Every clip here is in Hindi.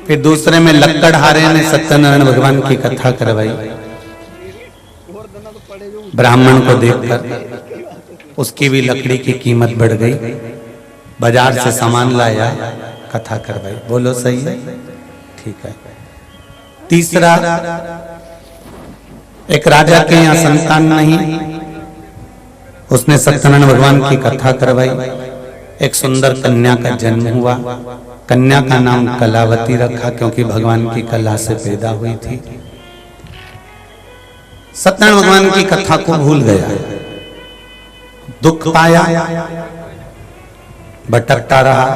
फिर दूसरे में लक्कड़हारे ने सत्यनारायण भगवान की कथा करवाई। ब्राह्मण को देखकर उसकी भी लकड़ी की कीमत बढ़ गई, बाजार से सामान लाया, कथा करवाई। बोलो सही है? ठीक है। तीसरा, एक राजा के यहाँ संतान नहीं, उसने सत्यनारायण भगवान की कथा करवाई। एक सुंदर कन्या का जन्म हुआ, कन्या का नाम कलावती रखा क्योंकि भगवान की कला से पैदा हुई थी। सत्यनारायण भगवान की कथा को भूल गया, दुख पाया, भटकता रहा।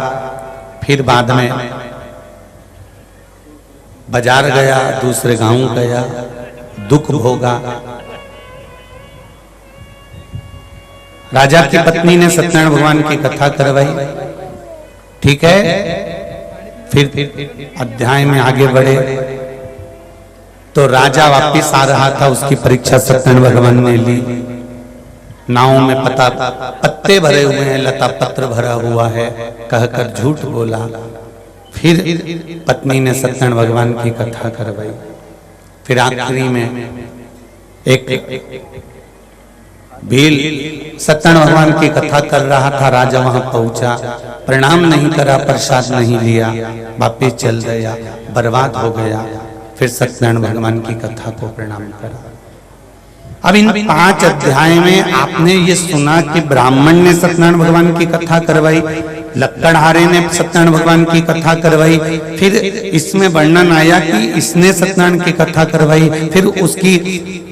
फिर बाद में बाजार गया, दूसरे गांव गया, दुख भोगा। राजा की पत्नी ने सत्यनारायण भगवान की कथा करवाई। ठीक है। फिर अध्याय में आगे बढ़े तो राजा वापिस आ रहा था, उसकी परीक्षा सत्यनारायण भगवान ने ली। नाव में पत्ते भरे हुए हैं, लता पत्र भरा हुआ है, कहकर झूठ बोला। फिर पत्नी ने सत्यनारायण भगवान की कथा करवाई। फिर आखिरी में एक भील सत्यनारायण भगवान की कथा कर रहा था, राजा वहां पहुंचा, प्रणाम नहीं करा, प्रसाद नहीं लिया, वापिस चल गया, बर्बाद हो गया। फिर सत्यनारायण भगवान की कथा को प्रणाम करा। अब इन 5 अध्याय में आपने ये सुना कि ब्राह्मण ने सत्यनारायण भगवान की कथा करवाई, लक्कड़हारे ने सत्यनारायण भगवान की कथा करवाई। फिर इसमें वर्णन आया कि इसने सत्यनारायण की कथा करवाई, फिर उसकी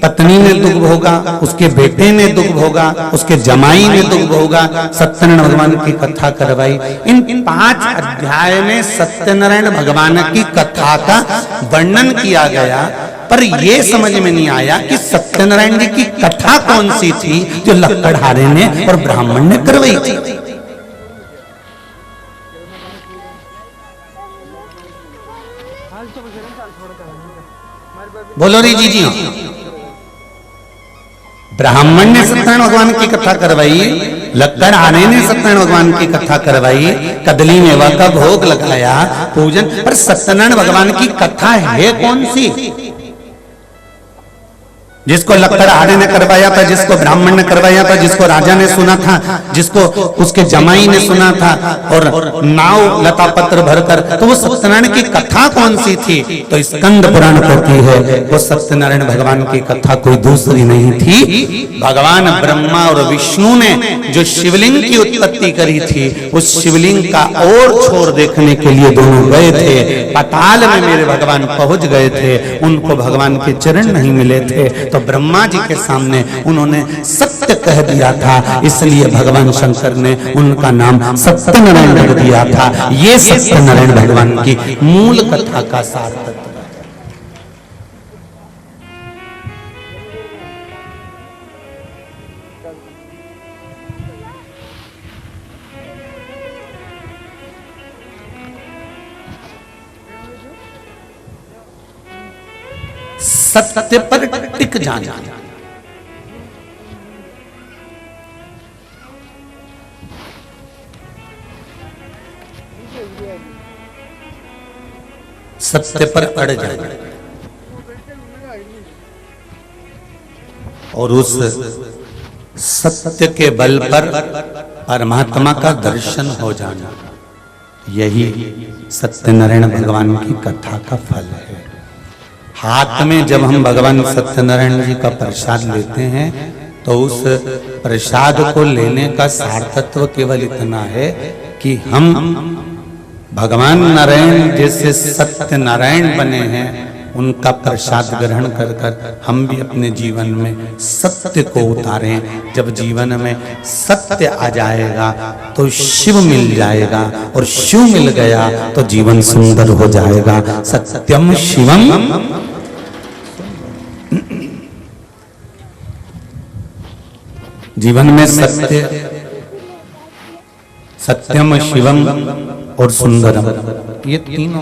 पत्नी ने दुख भोगा, उसके बेटे ने दुख भोगा, उसके जमाई ने दुख भोगा, सत्यनारायण भगवान की कथा करवाई। इन 5 अध्याय में सत्यनारायण भगवान की कथा का वर्णन किया गया, पर यह समझ में नहीं आया कि सत्यनारायण जी की कथा कौन सी थी जो लक्कड़हारे ने और ब्राह्मण ने करवाई थी। बोलो रे जी जी। ब्राह्मण ने सत्यनारायण भगवान की कथा करवाई, लक्कड़हारे ने सत्यनारायण भगवान की कथा करवाई, कदली मेवा का भोग लगाया, पूजन। पर सत्यनारायण भगवान की कथा है कौन सी? जिसको लक्कड़हारे ने करवाया था, जिसको ब्राह्मण ने करवाया था, जिसको राजा ने सुना था, जिसको उसके जमाई ने सुना था, और नाव लता पत्र भरकर, तो वो सत्यनारायण की कथा कौन सी थी? तो स्कंद पुराण कहती है वो सत्यनारायण भगवान की कथा कोई दूसरी नहीं थी। भगवान ब्रह्मा और विष्णु ने जो शिवलिंग की उत्पत्ति करी थी, उस शिवलिंग का और छोर देखने के लिए दोनों गए थे। पाताल में मेरे भगवान पहुंच गए थे, उनको भगवान के चरण नहीं मिले थे, तो ब्रह्मा जी के सामने उन्होंने सत्य कह दिया था, इसलिए भगवान शंकर ने उनका नाम सत्यनारायण रख दिया था। ये सत्यनारायण भगवान की मूल कथा का सार तत्व है। सत्य पर टिक जाना, सत्य पर अड़ जाना और उस सत्य के बल पर परमात्मा का दर्शन हो जाना, यही सत्यनारायण भगवान की कथा का फल है। हाथ में जब हम भगवान सत्यनारायण जी का प्रसाद लेते हैं तो उस प्रसाद को लेने का सार्थत्व केवल इतना है कि हम भगवान नारायण जैसे सत्यनारायण बने हैं, उनका प्रसाद ग्रहण कर कर हम भी अपने जीवन में सत्य को उतारें। जब जीवन में सत्य आ जाएगा तो शिव मिल जाएगा, और शिव मिल गया तो जीवन सुंदर हो जाएगा। सत्यम शिवम, जीवन में सत्य, सत्यम शिवम और सुंदरम, ये तीनों।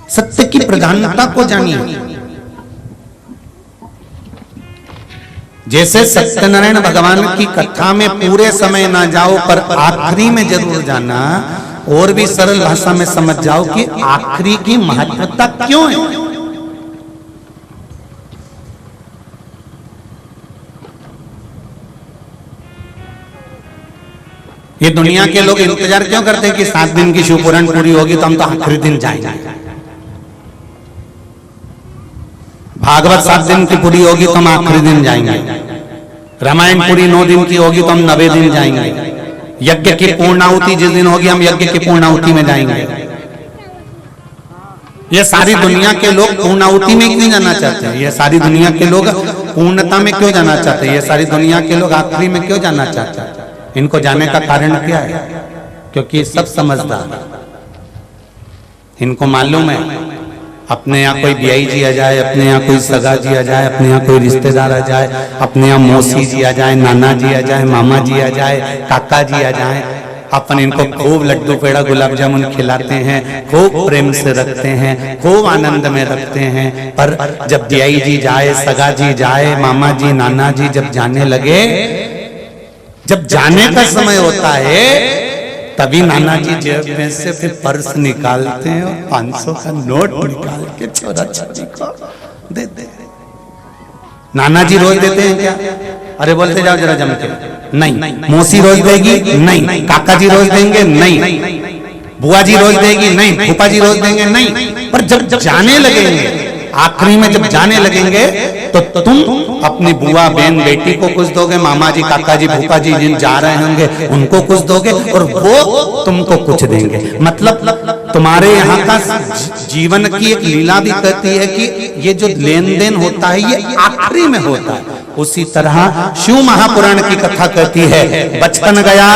सत्य की प्रधानता को जानिए। जैसे सत्यनारायण भगवान की कथा में पूरे समय ना जाओ, पर आखिरी में जरूर जाना, और भी सरल भाषा में समझ जाओ कि आखिरी की महत्वता क्यों है। ये दुनिया के लोग इंतजार क्यों करते हैं कि 7 दिन की शिव पुराण पूरी होगी तो हम तो आखिरी दिन जाएंगे, भागवत 7 दिन की पूरी होगी तो हम आखिरी दिन जाएंगे, रामायण पूरी 9 दिन की होगी तो हम 9वें दिन जाएंगे, यज्ञ की पूर्णाहुति जिस दिन होगी हम यज्ञ की पूर्णाहुति में जाएंगे। ये सारी दुनिया के लोग पूर्णाहुति में क्यों जाना चाहते हैं? ये सारी दुनिया के लोग पूर्णता में क्यों जाना चाहते हैं? ये सारी दुनिया के लोग आखिरी में क्यों जाना चाहते हैं? इनको जाने का कारण क्या है? क्योंकि सब समझदार, इनको मालूम है अपने यहाँ कोई बियाई जी आ जाए, अपने यहाँ कोई सगा जी आ जाए, अपने यहाँ कोई रिश्तेदार आ जाए, अपने यहाँ मौसी जी आ जाए, नाना जी आ जाए, मामा जी आ जाए, काका जी आ जाए, अपन इनको खूब लड्डू पेड़ा गुलाब जामुन खिलाते हैं, खूब प्रेम से रखते हैं, खूब आनंद में रखते हैं। पर जब बियाई जी जाए, सगा जी जाए, मामा जी नाना जी जब जाने लगे, जब जाने का समय होता है, तभी नाना जी जेब में से फिर पर्स निकालते हैं और 500 का नोट निकाल के छोरा छोरी को दे दे। नाना जी रोज देते हैं क्या? अरे बोलते जाओ जरा जम के, नहीं। मौसी रोज देगी? नहीं। काका जी रोज देंगे? नहीं। बुआ जी रोज देगी? नहीं। फूफा जी रोज देंगे? नहीं। पर जब जाने लगेंगे, आखिरी में जब जाने लगेंगे, तो तुम अपनी बुआ बहन बेटी को कुछ दोगे, मामा जी काका जी फूफा जी जिन जा रहे होंगे उनको कुछ दोगे, और वो तुमको कुछ देंगे। मतलब तुम्हारे यहाँ का जीवन की एक लीला भी कहती है कि ये जो लेन देन होता है ये आखिरी में होता है। उसी तरह शिव महापुराण की कथा कहती है, बचपन गया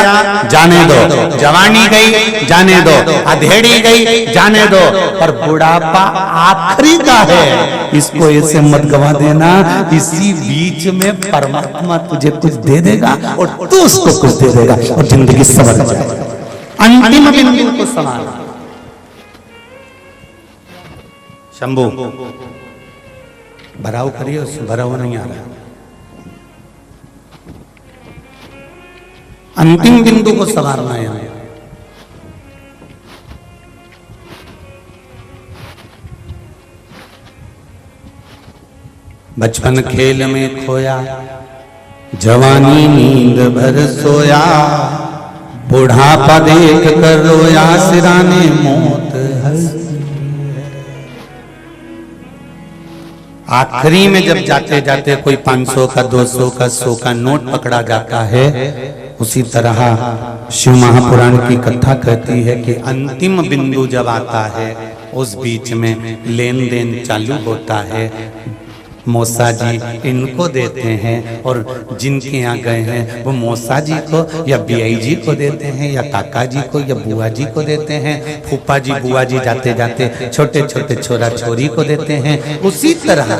जाने दो, जवानी गई जाने दो, अधेड़ी गई जाने दो, पर बुढ़ापा आखिरी का है, इसको ऐसे मत गवा देना। इसी बीच में परमात्मा तुझे कुछ दे देगा और तू उसको कुछ दे देगा और जिंदगी संवर जाएगी। अंतिम बिंदु को संभालना। शंभू भराव करिए, उससे भराव नहीं आ रहा। अंतिम बिंदु को संवारना है। बचपन खेल में खोया, जवानी नींद भर सोया, बुढ़ापा देख कर रोया, सिराने मौत हंसी। आखिरी में जब जाते जाते कोई 500 का 200 का 100 का नोट पकड़ा जाता है, उसी तरह शिव महापुराण की कथा कहती है कि अंतिम बिंदु जब आता है, उस बीच में लेन देन चालू होता है। मौसा जी इनको देते हैं और जिनके यहाँ गए हैं वो मौसा जी को या बियाई जी को देते हैं, या काका जी को या बुआ जी को देते हैं, फूफा जी बुआ जी जाते जाते छोटे छोटे छोरा छोरी को देते हैं। उसी तरह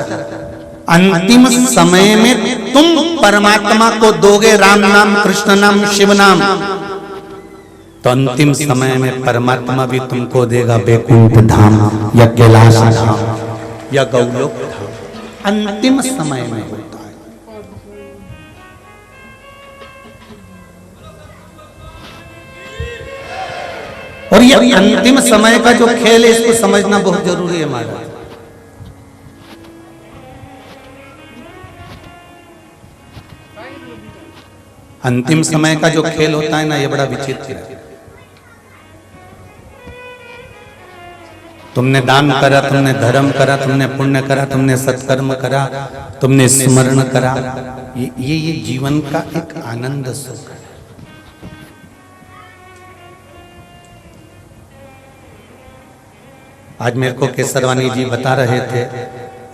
अंतिम समय में तुम परमात्मा को दोगे राम नाम, कृष्ण नाम, शिव नाम, तो अंतिम समय में परमात्मा भी तुमको देगा बैकुंठ धाम या कैलाश धाम या गौलोक धाम। अंतिम समय में होता है। और ये अंतिम समय का जो खेल है, इसको समझना बहुत जरूरी है महाराज। अंतिम समय का जो खेल होता है ना, ये बड़ा विचित्र है। तुमने दान करा, तुमने धर्म करा, तुमने पुण्य करा, तुमने सत्कर्म करा, तुमने स्मरण करा, ये जीवन का एक आनंद सुख है। आज मेरे को केसरवानी जी बता रहे थे,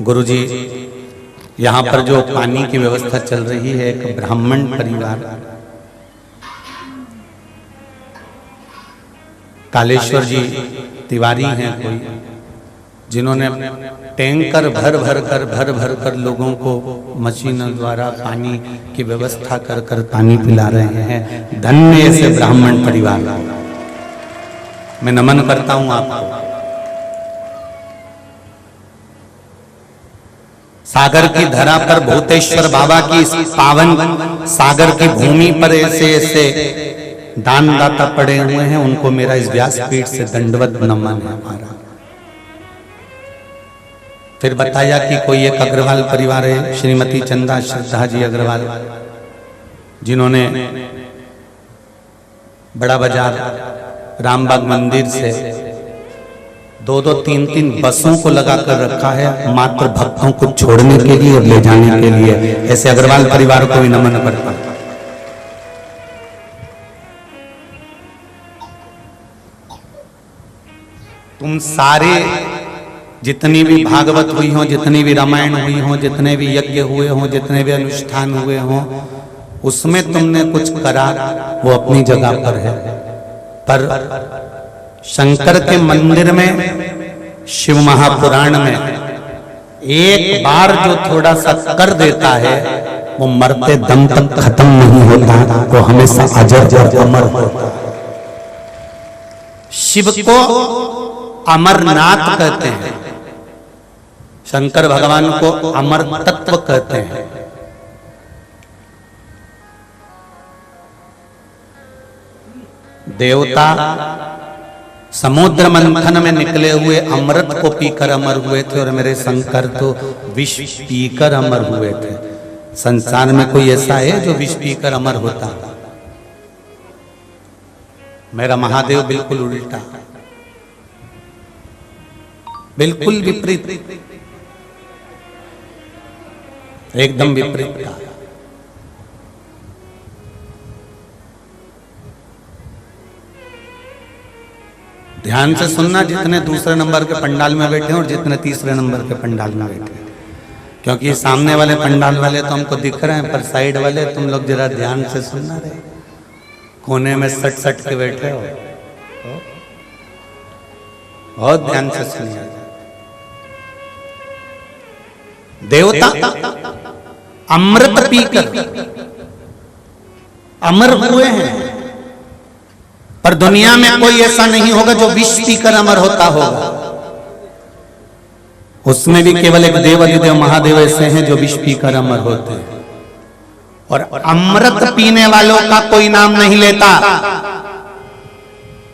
गुरुजी यहाँ पर जो पानी की व्यवस्था चल रही है, एक ब्राह्मण परिवार कालेश्वर जी तिवारी हैं कोई, जिन्होंने टैंकर भर भर कर लोगों को मशीनों द्वारा पानी की व्यवस्था कर पानी पिला रहे हैं। धन्य से ब्राह्मण परिवार, मैं नमन करता हूं आपको। सागर की धरा पर भूतेश्वर बाबा की इस पावन सागर की भूमि पर ऐसे ऐसे दानदाता पड़े हुए हैं, उनको मेरा इस व्यासपीठ से दंडवत नमन है हमारा। फिर बताया कि कोई एक अग्रवाल परिवार है, श्रीमती चंदा श्रद्धा जी अग्रवाल, जिन्होंने बड़ा बाजार रामबाग मंदिर से 2-2, 3-3 बसों को लगाकर रखा है मात्र भक्तों को छोड़ने के लिए और ले जाने के लिए। ऐसे अग्रवाल परिवार को भी नमन करता हूं। तुम सारे जितनी भी भागवत हुई हो, जितनी भी रामायण हुई हो, जितने भी यज्ञ हुए हो, जितने भी अनुष्ठान हुए हो, उसमें तुमने कुछ करा वो अपनी जगह पर है, पर शंकर के मंदिर में शिव महापुराण में एक बार जो थोड़ा सा कर देता है वो मरते दम तक खत्म नहीं होता, वो हमेशा अजर और अमर होता है। शिव को अमरनाथ कहते हैं, शंकर भगवान को अमर तत्व कहते हैं। देवता समुद्र मंथन में निकले हुए अमृत को पीकर अमर हुए थे और मेरे शंकर तो विष पीकर अमर हुए थे। संसार में कोई ऐसा है जो विष पीकर अमर होता? मेरा महादेव बिल्कुल उल्टा, बिल्कुल विपरीत, एकदम विपरीत का। ध्यान से सुनना, जितने दूसरे नंबर के पंडाल में बैठे हैं और जितने तीसरे नंबर के पंडाल में बैठे हैं, क्योंकि सामने वाले पंडाल वाले तो हमको दिख रहे हैं, पर साइड वाले तुम लोग जरा ध्यान से सुनना रहे। कोने में सट सट के बैठे हो, बहुत ध्यान से सुनिए। देवता अमृत पीकर अमर हुए हैं, पर दुनिया में कोई ऐसा नहीं होगा जो विष पीकर अमर होता होगा। उसमें भी केवल एक देव अधिदेव महादेव ऐसे हैं जो विष पीकर अमर होते हैं, और अमृत पीने वालों का कोई नाम नहीं लेता,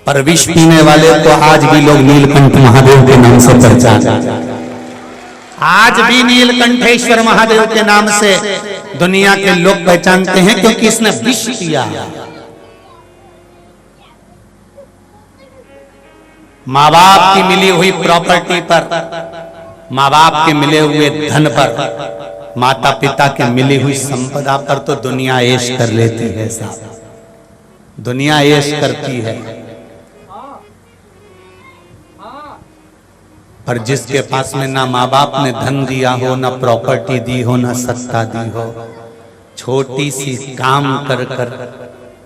पर विष पीने वाले को आज भी लोग नीलकंठ महादेव के नाम से पहचानते। आज भी नीलकंठेश्वर महादेव के नाम से दुनिया के लोग पहचानते हैं, क्योंकि इसने विष पिया। माँ बाप की मिली हुई प्रॉपर्टी पर, माँ बाप के मिले हुए धन पर, माता पिता के मिली हुई संपदा पर तो दुनिया ऐश कर लेती है साहब, दुनिया ऐश करती है। पर जिसके पास में ना माँ बाप ने धन दिया हो, ना प्रॉपर्टी दी हो, ना सत्ता दी हो, छोटी सी काम कर कर,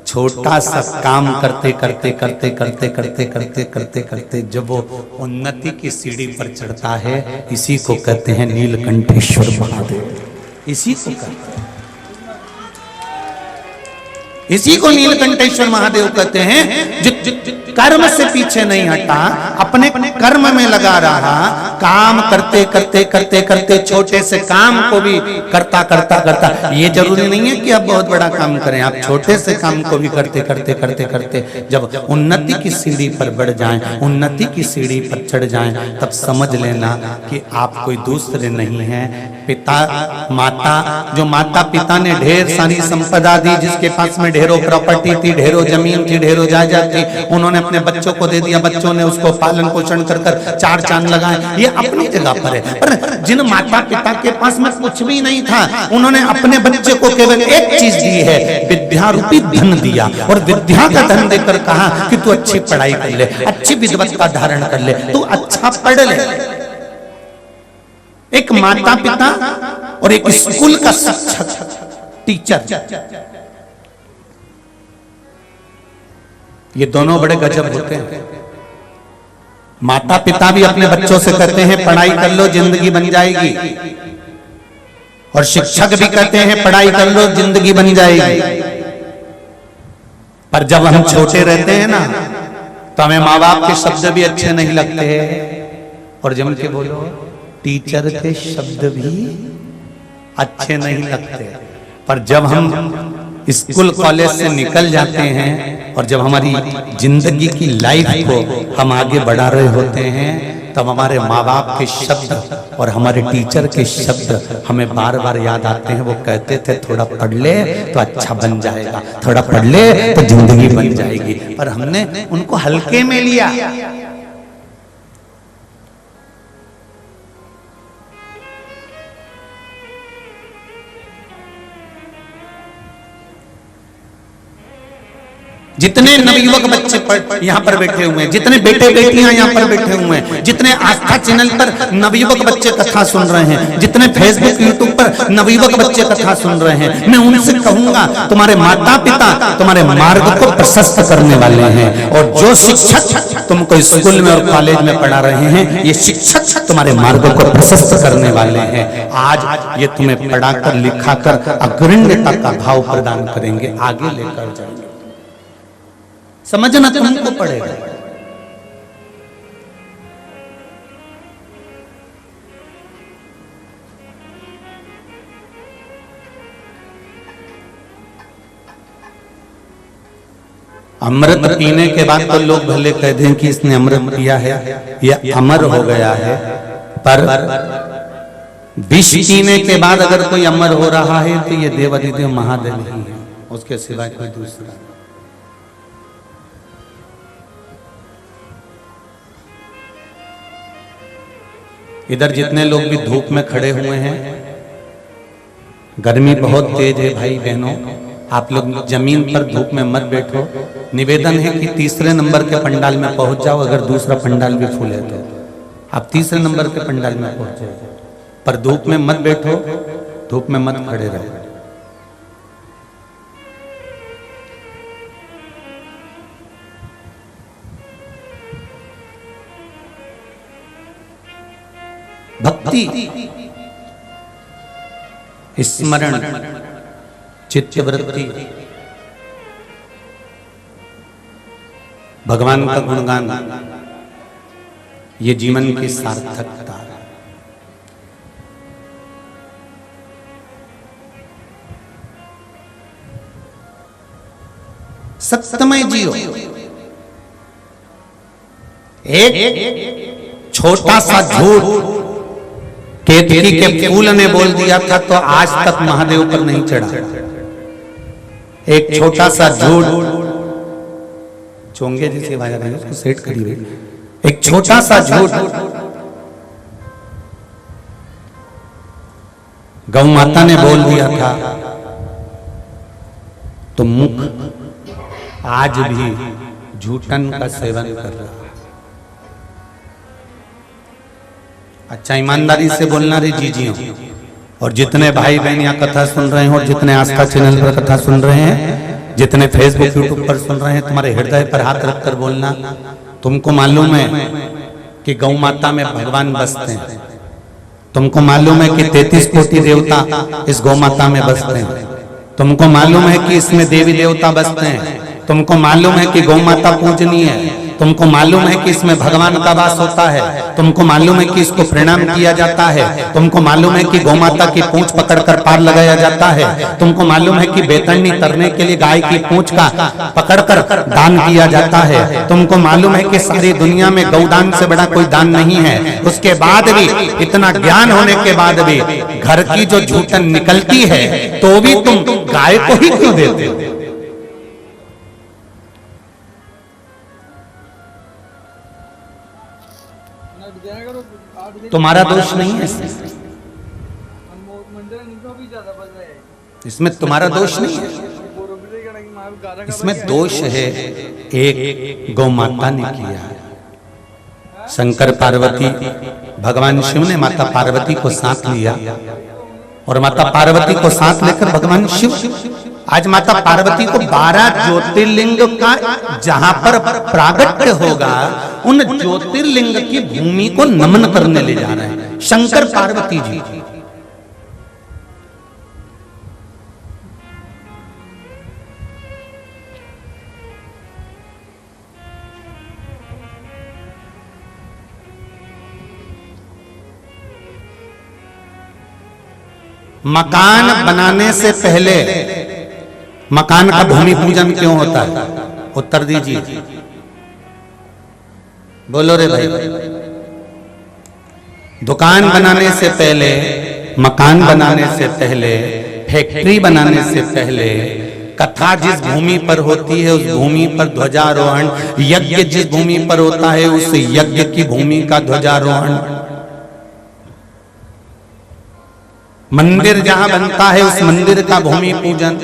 छोटा सा काम करते करते करते करते करते करते करते करते जब वो उन्नति की सीढ़ी पर चढ़ता है, इसी को कहते हैं नीलकंठेश्वर महादेव। इसी को कहते हैं, इसी को नीलकंठेश्वर महादेव कहते हैं। जो कर्म से पीछे नहीं हटा, अपने कर्म में लगा रहा, काम करते करते करते करते छोटे से काम को भी करता करता करता। ये जरूरी नहीं है कि आप बहुत बड़ा काम करें, आप छोटे से काम को भी करते करते करते करते जब उन्नति की सीढ़ी पर बढ़ जाएं, उन्नति की सीढ़ी पर चढ़ जाएं, तब समझ लेना कि आप कोई दूसरे नहीं हैं। पिता माता, जो माता पिता ने ढेर सारी संपदा दी, जिसके पास में ढेरों प्रॉपर्टी थी, ढेरों जमीन थी, ढेरों जायदाद थी, उन्होंने अपने बच्चों को दे दिया, बच्चों ने उसको पालन पोषण कर कर चार चांद लगाए। ये अपनी जगह पर है। पर जिन माता पिता के पास में कुछ भी नहीं था, उन्होंने अपने बच्चे को केवल एक चीज दी है, विद्या रूपी धन दिया, और विद्या का धन देकर कहा कि तू अच्छी पढ़ाई कर ले, अच्छी विद्वत्ता धारण कर ले, तू अच्छा पढ़ ले। एक माता पिता और एक स्कूल का शिक्षक, टीचर, ये दोनों बड़े गजब होते हैं। माता पिता भी अपने बच्चों से कहते हैं पढ़ाई कर लो जिंदगी बन जाएगी, और शिक्षक भी कहते हैं पढ़ाई कर लो जिंदगी बन जाएगी। पर जब हम छोटे रहते हैं ना, तो हमें माँ बाप के शब्द भी अच्छे नहीं लगते हैं, और जब उनके बोलो टीचर के शब्द भी अच्छे नहीं लगते, पर जब हम स्कूल कॉलेज से निकल जाते हैं और जब हमारी जिंदगी की लाइफ को हम आगे बढ़ा रहे होते हैं, तब हमारे माँ बाप के शब्द और हमारे टीचर के शब्द हमें बार बार याद आते हैं। वो कहते थे थोड़ा पढ़ ले तो अच्छा बन जाएगा, थोड़ा पढ़ ले तो जिंदगी बन जाएगी, पर हमने उनको हल्के में लिया। जितने नवयुवक बच्चे यहाँ पर बैठे हुए हैं, जितने बेटे बेटियां यहाँ पर बैठे हुए हैं, जितने आस्था चैनल पर नवयुवक बच्चे कथा सुन रहे हैं, जितने फेसबुक यूट्यूब पर नवयुवक बच्चे कथा सुन रहे हैं, मैं उनसे कहूंगा तुम्हारे माता पिता तुम्हारे मार्ग को प्रशस्त करने वाले हैं, और जो शिक्षक तुमको स्कूल में और कॉलेज में पढ़ा रहे हैं, ये शिक्षक तुम्हारे मार्ग को प्रशस्त करने वाले हैं। आज ये तुम्हें पढ़ाकर लिखाकर अग्रण्यता का भाव प्रदान करेंगे, आगे लेकर जाएंगे। समझना तुमको पड़ेगा। अमृत पीने के बाद तो लोग भले कह दें कि इसने अमृत पिया है, यह अमर हो गया है, पर विष पीने के बाद अगर कोई अमर हो रहा है तो ये देवाधिदेव महादेव ही है, उसके सिवाय कोई दूसरा। इधर जितने लोग भी धूप में खड़े हुए हैं, गर्मी बहुत तेज है भाई बहनों, आप लोग जमीन पर धूप में मत बैठो। निवेदन है कि तीसरे नंबर के पंडाल में पहुंच जाओ, अगर दूसरा पंडाल भी फुल है तो आप तीसरे नंबर के पंडाल में पहुंच जाओ, पर धूप में मत बैठो, धूप में मत खड़े रहो। भक्ति, स्मरण, चित्तवृत्ति, भगवान का गुणगान, ये जीवन की सार्थकता है। सत्यमय जियो। एक छोटा सा झूठ केतकी के फूल ने बोल दिया था तो आज तक महादेव पर नहीं चढ़ा। एक छोटा सा झूठ, चोंगे जैसी आवाज आ रही है, उसको सेट करिए। एक छोटा सा झूठ गौ माता ने बोल दिया था तो मुख आज भी झूठन का सेवन कर रहा। अच्छा ईमानदारी से बोलना रे जीजियों, और जितने भाई बहन यहाँ कथा सुन रहे हैं और जितने आस्था चैनल पर कथा सुन रहे हैं, जितने फेसबुक यूट्यूब पर सुन रहे हैं, तुम्हारे हृदय पर हाथ रखकर बोलना, तुमको मालूम है कि गौ माता में भगवान बसते हैं, तुमको मालूम है कि 33 कोटि देवता इस गौ माता में बसते हैं, तुमको मालूम है कि इसमें देवी देवता बसते हैं, तुमको मालूम है कि गौ माता पूजनीय है, तुमको मालूम है कि इसमें भगवान का वास होता है, तुमको मालूम है कि इसको प्रणाम किया जाता है, तुमको मालूम है कि गौ माता की पूंछ पकड़कर पार लगाया जाता है, तुमको मालूम है कि बेतरनी तरने के लिए गाय की पूंछ का पकड़कर दान किया जाता है, तुमको मालूम है कि सारी दुनिया में गौदान से बड़ा कोई दान नहीं है। उसके बाद भी, इतना ज्ञान होने के बाद भी घर की जो झूठन निकलती है तो भी तुम गाय को ही क्यों देते हो? तुम्हारा दोष नहीं है इसमें, तुम्हारा दोष नहीं है इसमें, दोष है एक गौ माता ने किया। शंकर पार्वती, भगवान शिव ने माता पार्वती को साथ लिया और माता पार्वती को साथ लेकर भगवान शिव आज माता पार्वती को 12 ज्योतिर्लिंग का जहां पर प्रागट्य होगा उन ज्योतिर्लिंग की भूमि को नमन करने ले जा रहे हैं शंकर पार्वती जी। मकान बनाने से पहले मकान का भूमि पूजन क्यों होता है? उत्तर दीजिए, बोलो रे भाई। दुकान बनाने से पहले, मकान बनाने से पहले, फैक्ट्री बनाने से पहले कथा जिस भूमि पर होती है उस भूमि पर ध्वजारोहण, यज्ञ जिस भूमि पर होता है उस यज्ञ की भूमि का ध्वजारोहण, मंदिर जहां बनता है उस मंदिर का भूमि पूजन,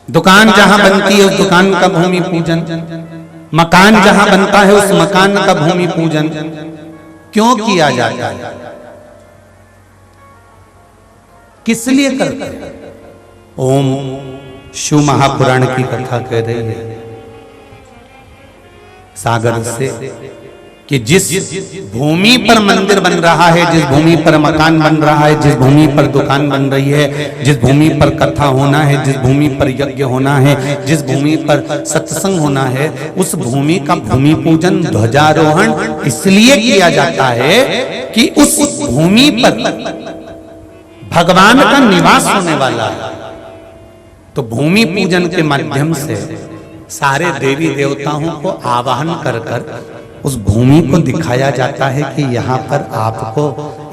दुकान जहां बनती है उस दुकान का भूमि पूजन, मकान जहां बनता है उस मकान का भूमि पूजन क्यों किया जाता है? किस लिए करते हैं? ओम शिव महापुराण की कथा कह रही है सागर से कि जिस भूमि पर मंदिर बन रहा है, जिस भूमि पर मकान बन रहा है, जिस भूमि पर दुकान बन रही है, जिस भूमि पर कथा होना है, जिस भूमि पर यज्ञ होना है, जिस भूमि पर सत्संग होना है, उस भूमि का भूमि पूजन ध्वजारोहण इसलिए किया जाता है कि उस भूमि पर भगवान का निवास होने वाला है। तो भूमि पूजन के माध्यम से सारे देवी देवताओं को आवाहन कर कर उस भूमि को दिखाया जाता है कि यहाँ पर आपको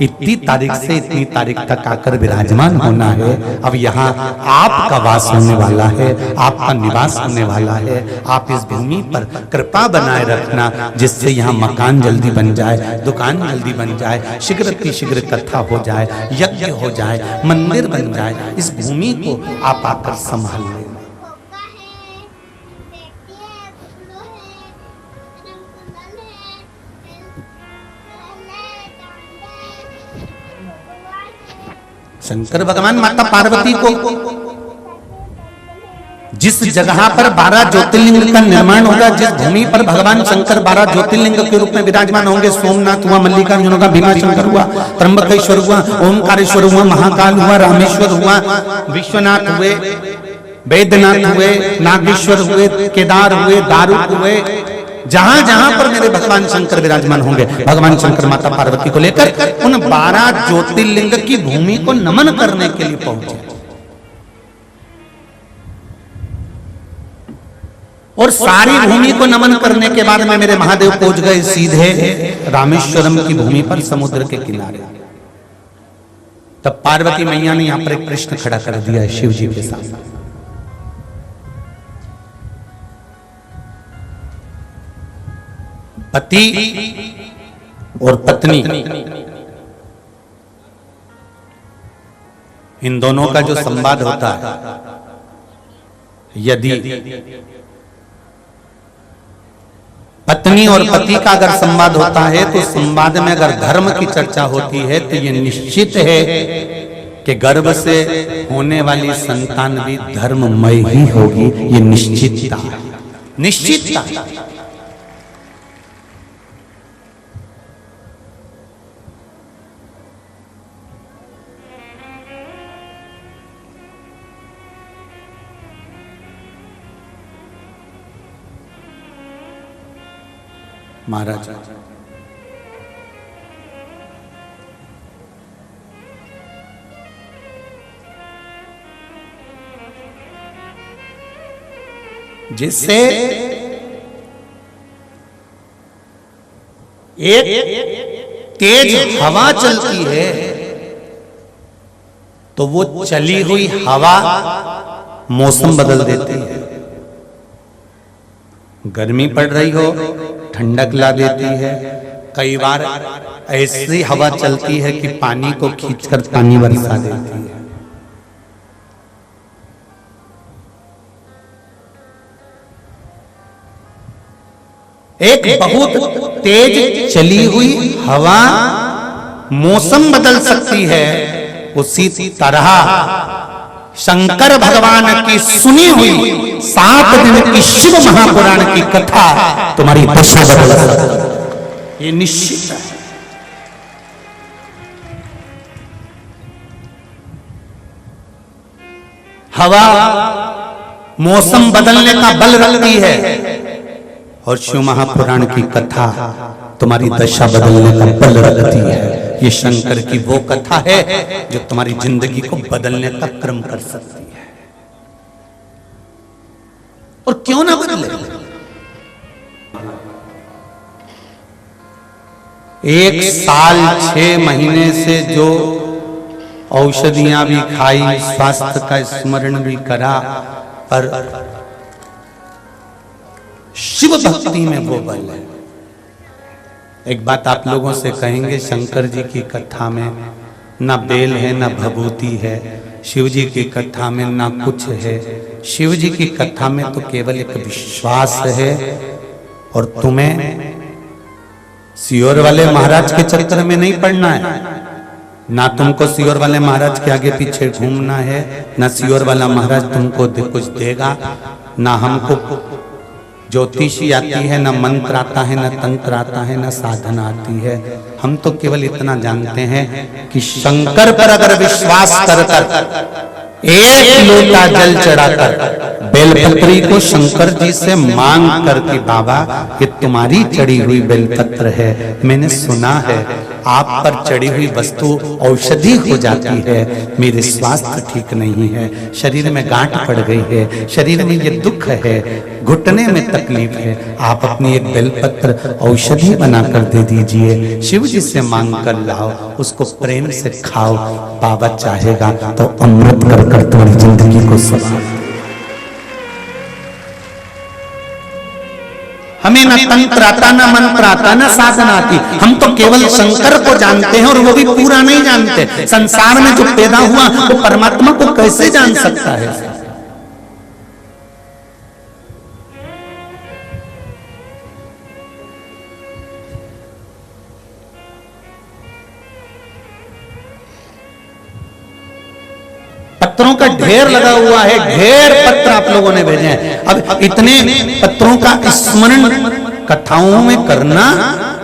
इतनी तारीख से इतनी तारीख तक आकर विराजमान होना है। अब यहाँ आपका वास होने वाला है, आपका निवास होने वाला है। आप इस भूमि पर कृपा बनाए रखना जिससे यहाँ मकान जल्दी बन जाए, दुकान जल्दी बन जाए, शीघ्र कथा हो जाए, यज्ञ हो जाए, मंदिर बन जाए। इस भूमि को आप आकर संभाल लें। शंकर भगवान माता पार्वती को जिस जगह पर 12 ज्योतिर्लिंग का निर्माण होगा, जिस भूमि पर भगवान शंकर 12 ज्योतिर्लिंग के रूप में विराजमान होंगे, सोमनाथ हुआ, मल्लिकार्जुन हुआ, भीमाशंकर हुआ, त्र्यंबकेश्वर हुआ, ओमकारेश्वर हुआ, महाकाल हुआ, रामेश्वर हुआ, विश्वनाथ हुए, वैद्यनाथ हुए, नागेश्वर हुए, केदार हुए, दारुक हुए, जहां जहां पर मेरे भगवान शंकर विराजमान होंगे, भगवान शंकर माता पार्वती को लेकर उन 12 ज्योतिर्लिंग की भूमि को नमन करने के लिए पहुंचे। और सारी भूमि को नमन करने के बाद में मेरे महादेव पहुंच गए सीधे रामेश्वरम की भूमि पर, समुद्र के किनारे। तब पार्वती मैया ने यहां पर एक प्रश्न खड़ा कर दिया है शिव जी के सामने। पति और पत्नी, इन दोनों का जो संवाद होता है, यदि पत्नी और पति का अगर संवाद होता है तो संवाद में अगर धर्म की चर्चा होती है तो ये निश्चित है कि गर्भ से होने वाली संतान भी धर्ममय ही होगी। ये निश्चितता, निश्चितता। महाराज जिससे एक तेज हवा चलती है तो वो चली हुई हवा मौसम बदल देती है। गर्मी पड़ रही हो, ठंडक ला देती है। कई बार ऐसी हवा चलती है कि पानी को खींचकर पानी बरसा देती है। एक बहुत तेज चली हुई हवा मौसम बदल सकती है, उसी तरह शंकर भगवान की सुनी हुई 7 दिन की शिव महापुराण की कथा तुम्हारी दशा बदल सकती है। ये निश्चित है। हवा मौसम बदलने का बल रखती है और शिव महापुराण की कथा तुम्हारी दशा बदलने का बल रखती है। ये शंकर की वो कथा है जो तुम्हारी जिंदगी को बदलने का क्रम कर सकती है। और क्यों ना बदले? एक साल 6 महीने से जो औषधियां भी खाई, स्वास्थ्य का स्मरण भी करा, पर शिव भक्ति में वो बल है। एक बात आप लोगों से कहेंगे, शंकर जी की कथा में ना बेल है ना भभूति है, शिव जी की कथा में ना कुछ है। शिव जी की कथा में तो केवल एक विश्वास है। और तुम्हें सियोर वाले महाराज के चक्कर में नहीं पड़ना है। ना तुमको सियोर वाले महाराज के आगे पीछे घूमना है, ना सियोर वाला महाराज तुमको कुछ देगा, ना हमको ज्योतिषी आती है, ना मंत्र आता है, ना तंत्र आता है, ना साधना आती है। हम तो केवल इतना जानते हैं कि शंकर पर अगर विश्वास कर एक लोटा जल चढ़ाकर बेलपत्री को शंकर जी से मांग कर कि बाबा ये तुम्हारी चढ़ी हुई बेलपत्र है, मैंने सुना है आप पर चढ़ी हुई वस्तु औषधि हो जाती है, मेरे स्वास्थ्य ठीक नहीं है, शरीर में गांठ पड़ गई है, शरीर में ये दुख है, घुटने में तकलीफ है, आप अपनी एक बेलपत्र औषधि बनाकर दे दीजिए, शिव जी से मांग कर लाओ, उसको प्रेम से खाओ, बाबा चाहेगा तो अमृत कर कर तुम्हारी जिंदगी को संभाल। हमें न तंत्र आता, न मंत्र आता, न साधना आती, हम तो केवल शंकर को जानते हैं और वो भी पूरा नहीं जानते। संसार में जो पैदा हुआ वो परमात्मा को कैसे जान सकता है? पत्रों का ढेर लगा हुआ है, ढेर पत्र आप लोगों ने भेजे हैं। अब इतने पत्रों का स्मरण कथाओं में करना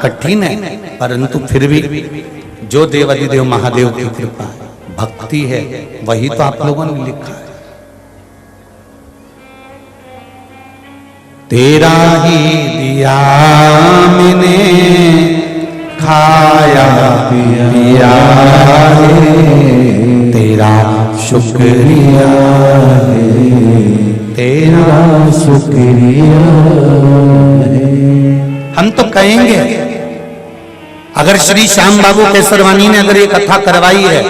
कठिन है, परंतु फिर भी जो देवाधिदेव महादेव की कृपा है, भक्ति है, वही तो आप लोगों ने लिखा है। तेरा ही दिया मैंने खाया पिया है, तेरा शुक्रिया है, तेरा शुक्रिया है। हम तो कहेंगे अगर श्री श्याम बाबू केसरवानी ने अगर ये कथा करवाई है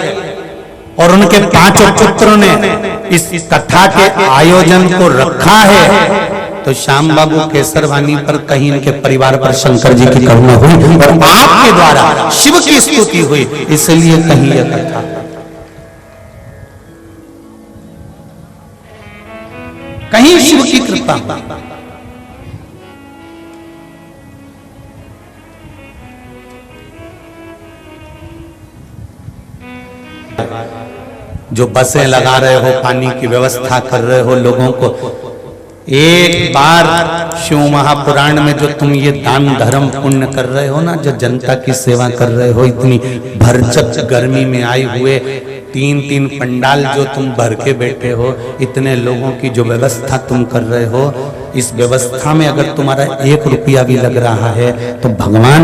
और उनके 5 पुत्रों ने इस कथा के आयोजन को रखा है, तो श्याम बाबू केसरवानी पर कहीं इनके परिवार पर शंकर जी की करुणा हुई और आपके द्वारा शिव की स्तुति हुई, इसलिए कहीं यह कथा। कहीं शिव की कृपा। जो बसें लगा रहे हो, पानी की व्यवस्था कर रहे हो लोगों को, एक बार शिव महापुराण में जो तुम ये दान धर्म पुण्य कर रहे हो ना, जो जनता की सेवा कर रहे हो, इतनी भरचक गर्मी में आए हुए 3-3 पंडाल जो तुम भर के बैठे हो, इतने लोगों की जो व्यवस्था तुम कर रहे हो, इस व्यवस्था में अगर तुम्हारा 1 रुपया भी लग रहा है तो भगवान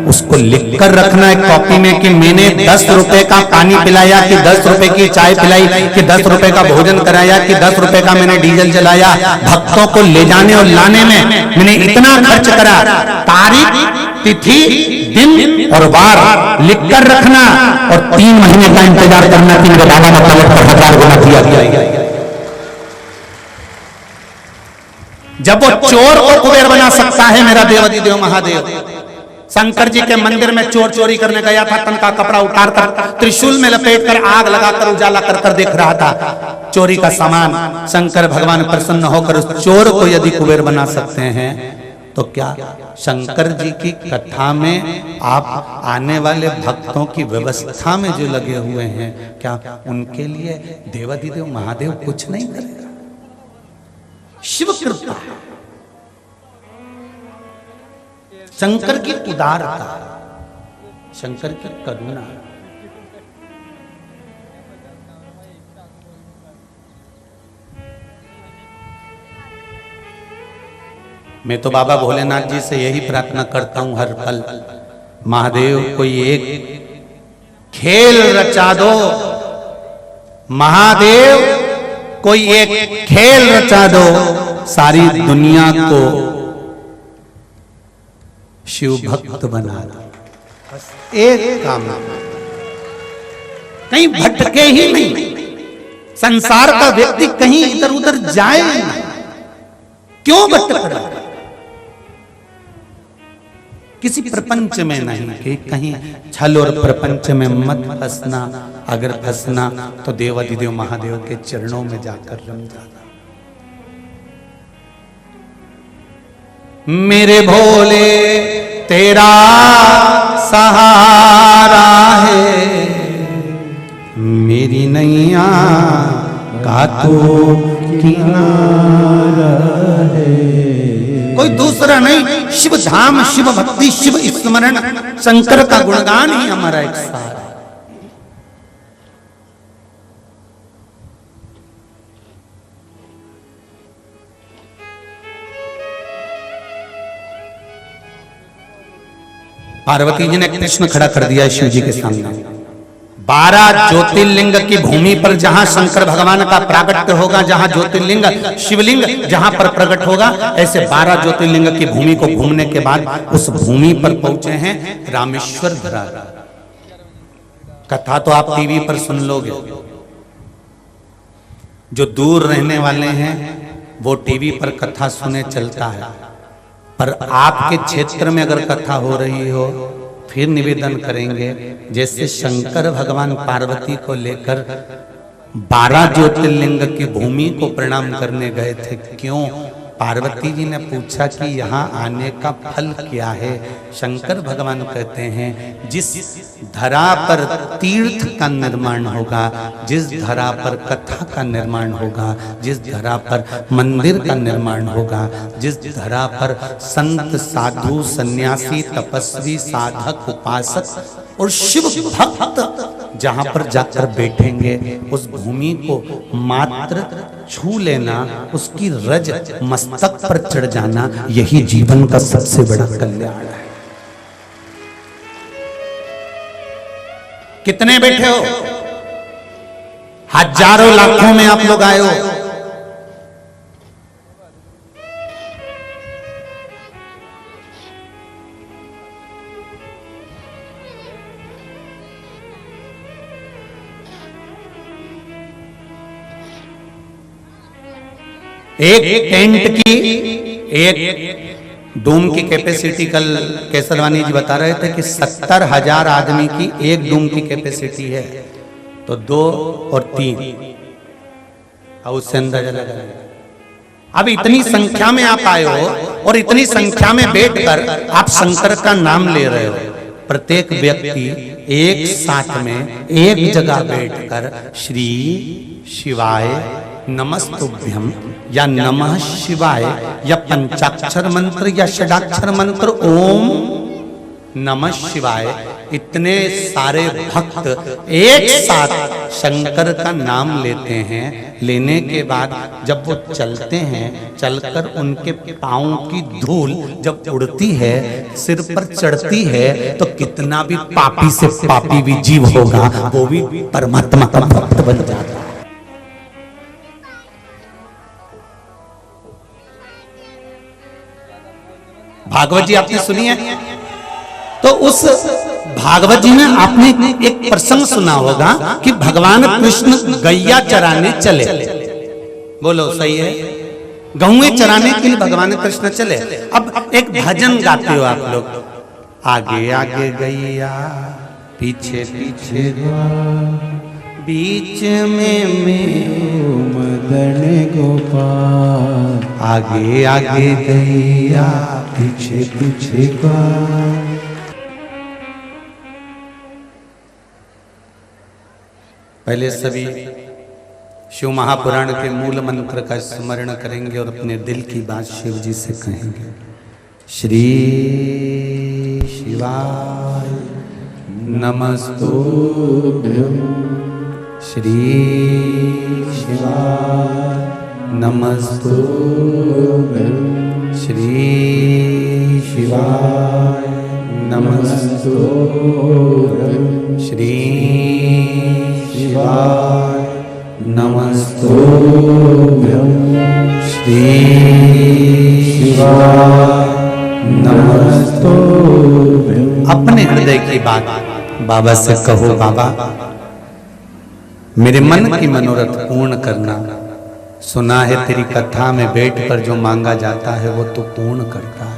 उसको लिख कर रखना है कॉपी में कि मैंने 10 रुपए का पानी पिलाया, कि 10 रुपए की चाय पिलाई, कि 10 रुपए का भोजन कराया, कि 10 रुपए का मैंने डीजल जलाया, भक्तों को ले जाने और लाने में मैंने इतना खर्च करा। तारीख, तिथि, दिन और वार लिख कर रखना और 3 महीने का इंतजार करना कि मेरे बाबा ने पलट पर 1000 गुना दिया गया। जब वो चोर को कुबेर बना सकता है मेरा देवाधिदेव महादेव, शंकर जी के मंदिर में चोर चोरी करने गया था, तन का कपड़ा उतारकर त्रिशूल में लपेटकर आग लगाकर उजाला कर देख रहा था चोरी का सामान। शंकर भगवान प्रसन्न होकर उस चोर को यदि कुबेर बना सकते हैं, तो क्या शंकर जी की कथा में आप आने वाले भक्तों की व्यवस्था में जो लगे हुए हैं, क्या उनके लिए देवाधिदेव महादेव कुछ नहीं करेगा? शिव कृपा, शंकर की उदारता, शंकर की करुणा। मैं तो बाबा भोलेनाथ जी से यही प्रार्थना करता हूं हर पल, महादेव कोई एक खेल रचा दो महादेव, कोई एक खेल रचा दो, सारी दुनिया को शिव भक्त बना दो। बस एक काम, कहीं भटके ही नहीं, संसार का व्यक्ति कहीं इधर उधर जाए नहीं। क्यों भटक रहा है? किसी प्रपंच में नहीं, कि कहीं छल और प्रपंच में मत फंसना। अगर फंसना तो देवाधिदेव महादेव के चरणों में जाकर रम जाना। मेरे भोले तेरा सहारा है, मेरी नैया का तो किनारा है। कोई दूसरा नहीं, शिव धाम, शिव भक्ति, शिव स्मरण, शंकर का गुणगान ही हमारा एक सहारा है। पार्वती जी ने कृष्ण खड़ा कर दिया शिव जी के सामने। 12 ज्योतिर्लिंग की भूमि पर जहां शंकर भगवान का प्राकट्य होगा, जहां ज्योतिर्लिंग शिवलिंग जहां पर प्रकट होगा, ऐसे 12 ज्योतिर्लिंग की भूमि को घूमने के बाद उस भूमि पर पहुंचे हैं रामेश्वर धरा। कथा तो आप टीवी पर सुन लोगे, जो दूर रहने वाले हैं वो टीवी पर कथा सुने चलता है, पर आपके क्षेत्र में अगर कथा हो रही हो फिर निवेदन करेंगे, जैसे शंकर भगवान पार्वती को लेकर 12 ज्योतिर्लिंग की भूमि को प्रणाम करने गए थे। क्यों? पार्वती जी ने पूछा कि यहाँ आने का फल क्या है। शंकर भगवान कहते हैं, जिस धरा पर तीर्थ का निर्माण होगा, जिस धरा पर कथा का निर्माण होगा, जिस धरा पर मंदिर का निर्माण होगा, जिस धरा पर संत साधु सन्यासी तपस्वी साधक उपासक और शिव भक्त जहां पर जाकर बैठेंगे, उस भूमि को मात्र छू लेना, उसकी रज मस्तक पर चढ़ जाना, यही जीवन का सबसे बड़ा कल्याण है। कितने बैठे हो? हजारों लाखों में आप लोग आए हो। एक टेंट की, एक डूम की कैपेसिटी, कल केसरवानी जी बता रहे थे कि 70,000 आदमी की एक डूम की कैपेसिटी है, तो 2 और 3 अब उससे अंदाजा लगा। अब इतनी संख्या में आप आए हो और इतनी संख्या में बैठकर आप शंकर का नाम ले रहे हो। प्रत्येक व्यक्ति एक साथ में एक जगह बैठकर श्री शिवाय नमस्तुभ्यम या नमः शिवाय या पंचाक्षर मंत्र या षडाक्षर मंत्र ओम नमः शिवाय, इतने सारे भक्त एक साथ शंकर का नाम लेते हैं। लेने के बाद जब वो चलते हैं, चलकर उनके पांव की धूल जब उड़ती है, सिर पर चढ़ती है, तो कितना भी पापी से पापी भी जीव होगा वो भी परमात्मा का भक्त बन जाता है। भागवत जी आपने सुनी है, तो उस भागवत जी में आपने एक प्रसंग सुना होगा कि भगवान कृष्ण गैया चराने चले। बोलो सही है? गौएं चराने के लिए भगवान कृष्ण चले। अब एक भजन गाते हो आप लोग, आगे आगे गैया पीछे पीछे बीच में मदन गोपाल, आगे आगे गैया पीछे पीछे ग्वाल। पहले सभी शिव महापुराण के मूल मंत्र का स्मरण करेंगे और अपने दिल की बात शिव जी से कहेंगे। श्री शिवाय नमस्तुभ्यं, श्री शिवाय नमस्तुभ्यं, श्री शिवाय नमस्तुभ्यं श्री शिवाय नमस्तुभ्यं श्री शिवाय नमस्तुभ्यं। अपने हृदय की बात बाबा से कहो, बाबा मेरे मन की मनोरथ पूर्ण करना। सुना है तेरी कथा में बैठकर जो मांगा जाता है वो तू पूर्ण करता है,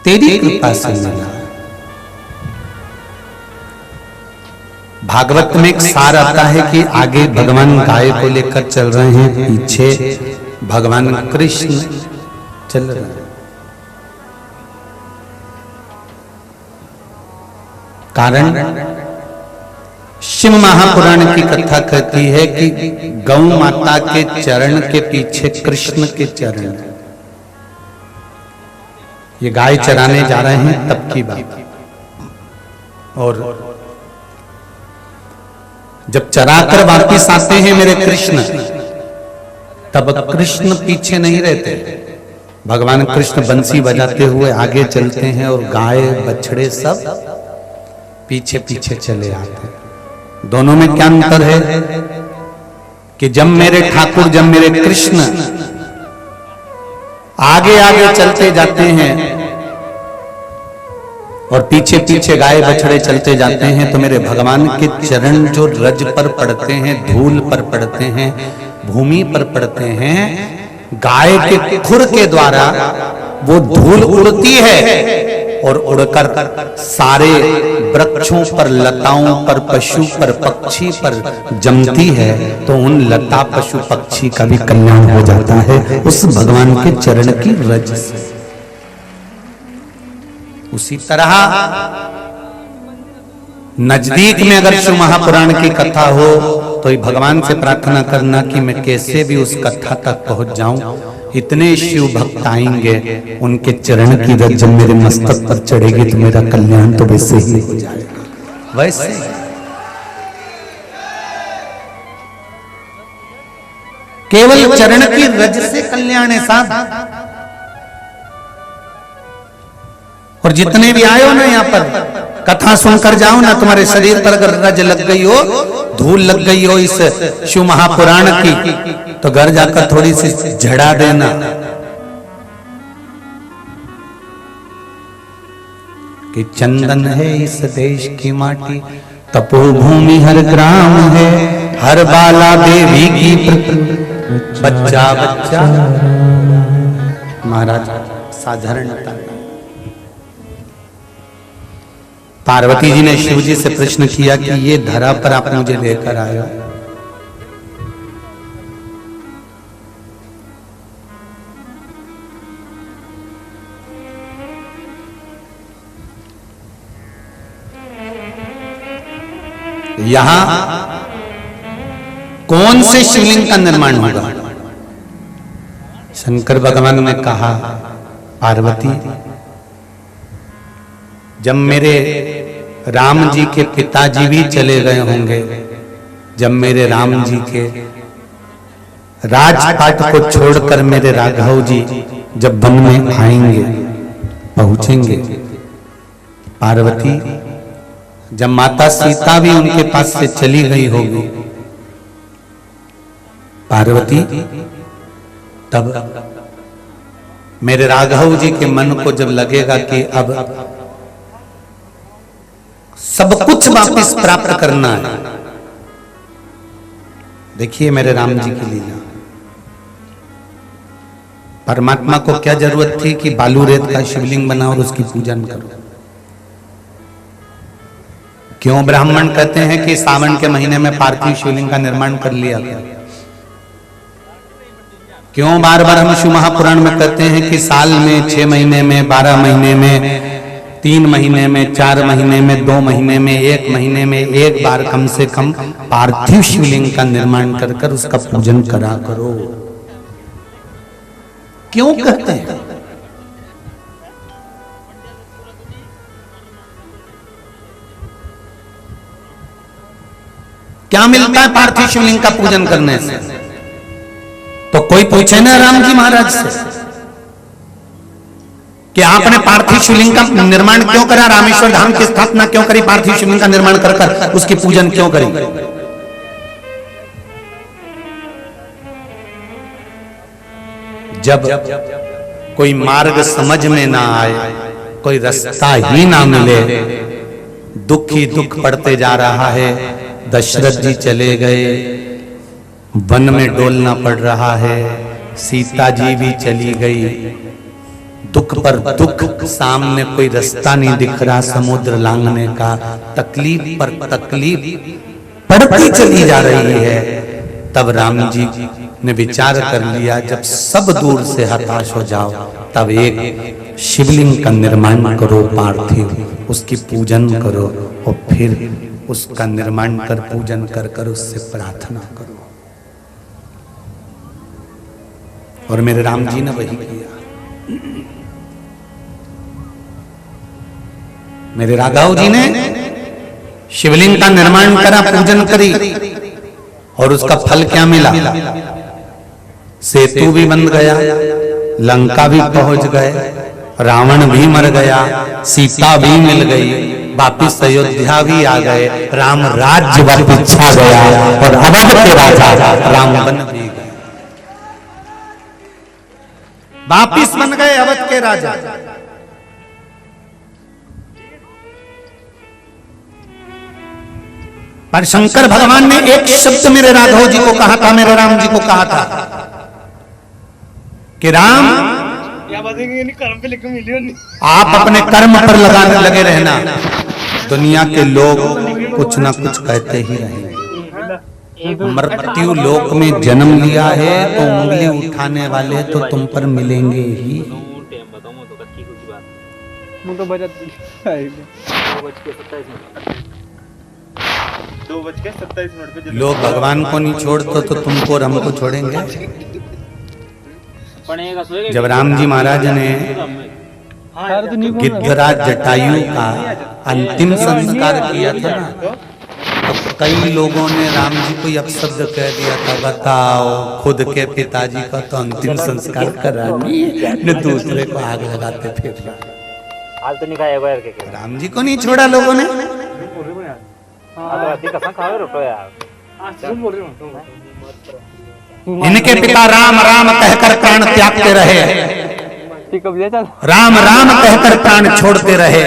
तेरी कृपा से मिला। भागवत में एक सार आता है कि आगे भगवान गाय को लेकर चल रहे हैं, पीछे भगवान कृष्ण चल रहे हैं। कारण शिव महापुराण की कथा कहती है कि गौ माता के चरण के पीछे कृष्ण के चरण। ये गाय चराने जा रहे हैं तब की बात, और जब चराकर वापिस आते हैं मेरे कृष्ण, तब कृष्ण पीछे नहीं रहते। भगवान कृष्ण बंसी बजाते हुए आगे चलते हैं और गाय बछड़े सब पीछे पीछे चले आते हैं। दोनों में क्या अंतर है कि जब मेरे ठाकुर, जब मेरे कृष्ण आगे आगे चलते जाते हैं और पीछे पीछे गाय बछड़े चलते जाते हैं, तो मेरे भगवान के चरण जो रज पर पड़ते हैं, धूल पर पड़ते हैं, भूमि पर पड़ते हैं, गाय के खुर के द्वारा वो धूल उड़ती है और उड़कर सारे वृक्षों पर, लताओं पर, पशु पर, पक्षी पर जमती है, तो उन लता पशु पक्षी का भी कल्याण हो जाता है उस भगवान के चरण की रज से। उसी तरह नजदीक में अगर शिव महापुराण की कथा हो तो ये भगवान से प्रार्थना करना कि मैं कैसे भी उस कथा तक पहुंच जाऊं। इतने शिव भक्त आएंगे, उनके चरण की रज जब मेरे मस्तक पर चढ़ेगी तो मेरा कल्याण तो वैसे ही हो जाएगा। वैसे केवल चरण की रज से कल्याण है साहब। और जितने भी आए हो ना यहाँ पर कथा सुनकर जाओ ना, तुम्हारे शरीर पर अगर रज लग गई हो, धूल लग गई हो इस शिव महापुराण की, तो घर जाकर थोड़ी सी झड़ा देना। कि चंदन है इस देश की माटी, तपोभूमि हर ग्राम है, हर बाला देवी की बच्चा बच्चा। महाराज साधारणता। पार्वती जी ने शिव जी से प्रश्न किया कि ये धरा पर आप मुझे लेकर आए हो, यहां कौन से शिवलिंग का निर्माण होगा? शंकर भगवान ने कहा, पार्वती जब मेरे राम जी के पिताजी भी चले गए होंगे, जब मेरे राम जी के राजपाट को छोड़कर मेरे राघव जी जब वन में आएंगे, पहुंचेंगे, पार्वती जब माता सीता भी उनके पास से चली गई होगी, पार्वती तब मेरे राघव जी के मन को जब लगेगा कि अब सब कुछ वापस प्राप्त करना है। देखिए मेरे राम जी की लीला, परमात्मा को क्या जरूरत थी कि बालू रेत का शिवलिंग बना और उसकी पूजन करो? क्यों ब्राह्मण कहते हैं कि सावन के महीने में पार्थिव शिवलिंग का निर्माण कर लिया गया? क्यों बार बार हम शिव महापुराण में कहते हैं कि साल में 6 महीने में, 12 महीने में, 3 महीने में, 4 महीने में, 2 महीने में, 1 महीने में एक बार कम से कम पार्थिव शिवलिंग का निर्माण कर कर उसका पूजन करा करो? क्यों कहते हैं? क्या मिलता है पार्थिव शिवलिंग का पूजन करने से? तो कोई पूछे ना राम जी महाराज से, कि आपने पार्थिव शिवलिंग का निर्माण क्यों करा, रामेश्वर धाम की स्थापना क्यों करी, पार्थिव शिवलिंग का निर्माण कर कर उसकी पूजन क्यों करी। जब कोई मार्ग समझ में ना आए, कोई रास्ता ही ना मिले, दुख ही दुख पड़ते जा रहा है। दशरथ जी चले गए, वन में डोलना पड़ रहा है, सीता जी भी चली गई, दुख पर दुख, सामने कोई रास्ता नहीं दिख रहा समुद्र लांघने का, तकलीफ पर तकलीफ पड़ती चली जा रही है। तब राम जी ने विचार कर लिया, जब सब दूर से हताश हो जाओ तब एक शिवलिंग का निर्माण करो पार्थिव, उसकी पूजन करो और फिर उसका निर्माण कर पूजन कर कर उससे प्रार्थना करो। और मेरे राम जी ने वही किया। मेरे राघव जी ने शिवलिंग का निर्माण करा, पूजन करी, और उसका फल क्या मिला? सेतु भी बन गया, लंका भी पहुंच गए, रावण भी मर गया, सीता भी मिल गई, वापिस अयोध्या भी आ गए, राम राज्य वापिस छा गया और अवध के राजा राम बन भी गए, वापिस बन गए अवध के राजा। पर शंकर भगवान ने एक शब्द मेरे राघव जी को कहा था, मेरे राम जी को कहा था कि राम आप अपने कर्म पर लगे रहना, दुनिया के लोग कुछ ना कुछ कहते ही रहेंगे। मृत्यु लोक में जन्म लिया है तो उंगली उठाने वाले तो तुम पर मिलेंगे ही। लोग भगवान को नहीं छोड़ते तो तुमको और हमको छोड़ेंगे। जब राम जी महाराज ने गिद्धराज जटायु का अंतिम संस्कार किया था ना, तो कई लोगों ने राम जी को अपशब्द कह दिया था, बताओ खुद के पिताजी का तो अंतिम संस्कार करानी न दूसरे को आग लगाते फिर राम जी को नहीं छोड़ा लोगों ने। इनके पिता राम राम कहकर प्राण त्यागते रहे, राम राम कहकर प्राण छोड़ते रहे,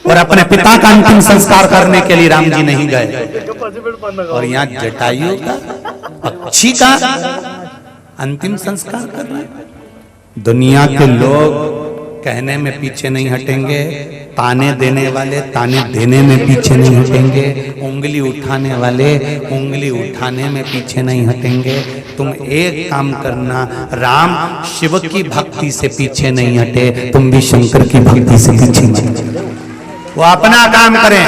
और अपने पिता का अंतिम संस्कार करने के लिए राम जी नहीं गए। और यहाँ जटायु का पक्षी का अंतिम संस्कार कर रहे। दुनिया के लोग कहने में पीछे नहीं हटेंगे, ताने देने वाले ताने देने में पीछे नहीं हटेंगे, उंगली उठाने वाले उंगली उठाने में पीछे नहीं हटेंगे। तुम एक काम करना, राम शिव की भक्ति से पीछे नहीं हटे, तुम भी शंकर की भक्ति से पीछे नहीं। वो अपना काम करें,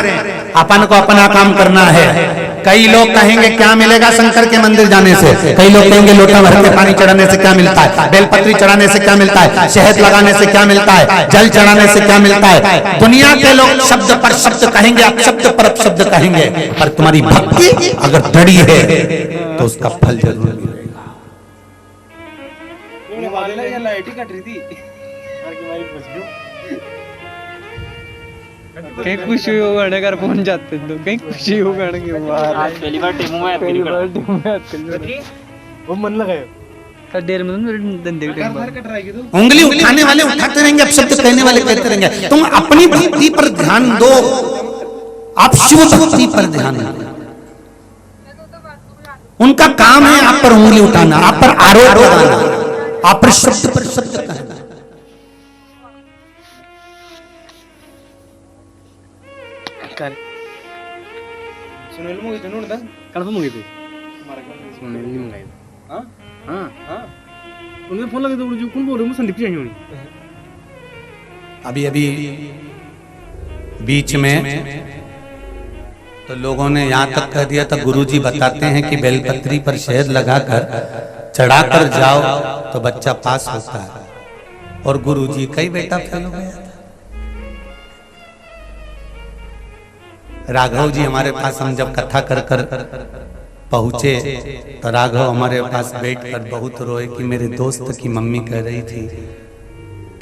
अपन को अपना काम करना है। कई लोग कहेंगे क्या मिलेगा शंकर के मंदिर जाने से, कई लोग कहेंगे लोटा भर के पानी चढ़ाने से क्या मिलता है, बेलपत्री चढ़ाने से क्या मिलता है, शहद लगाने से क्या मिलता है, जल चढ़ाने से क्या मिलता है। दुनिया के लोग शब्द पर शब्द कहेंगे, अपशब्द पर अपशब्द कहेंगे, पर तुम्हारी भक्ति अगर दृढ़ है तो उसका फल जरूर मिलेगा। कहीं खुशी होगा ना घर पहुंच जाते तो कहीं खुशी होगा ना कि आज पहली बार टीमों में वो मन लगाए का देर में मेरे धंधे के उंगली उठाने वाले उठाते रहेंगे, अपशब्द कहने वाले कहते रहेंगे। तुम अपनी भक्ति पर ध्यान दो, आप शिव भक्ति पर ध्यान दो। उनका काम है आप पर उंगली उठाना, आप पर आरोप लगाना, आप पर शब्द कहना। सुनील मुंगे नोडदा कन्फर्म मुंगे सुनील नहीं मुंगे हां हां हां उन्हें फोन लगे तो जो कौन बोल रहे हो संदीप जी आई होनी। अभी अभी बीच में तो लोगों ने यहाँ तक कह दिया था, गुरुजी बताते हैं कि बेलपत्री पर शहद लगाकर चढ़ाकर जाओ तो बच्चा पास होता है, और गुरुजी का ही बेटा फेल हो गया था। राघव जी हमारे पास, हम जब कथा कर कर पहुंचे तो राघव हमारे पास बैठकर बहुत रोए कि मेरे दोस्त की मम्मी कह रही थी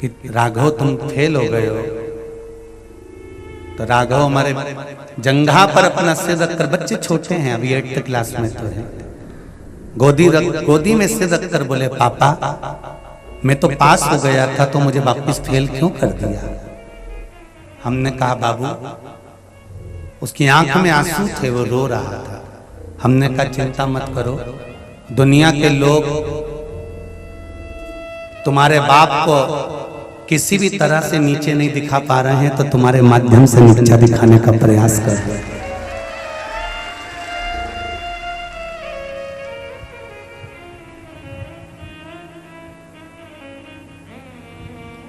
कि राघव तुम फेल हो गए हो। तो राघव हमारे जंघा पर अपना सिर रखकर, बच्चे छोटे हैं अभी 8th क्लास में तो है, गोदी में सिर रखकर बोले पापा मैं तो पास हो गया था तो मुझे वापस फेल क्यों कर दिया। हमने कहा बाबू, उसकी आंख में आंसू थे, वो रो रहा था। हमने कहा चिंता मत करो, दुनिया के लोग तुम्हारे बाप को किसी भी तरह से नीचे नहीं दिखा पा रहे हैं, तो तुम्हारे माध्यम से नीचा दिखाने का प्रयास कर रहे हैं।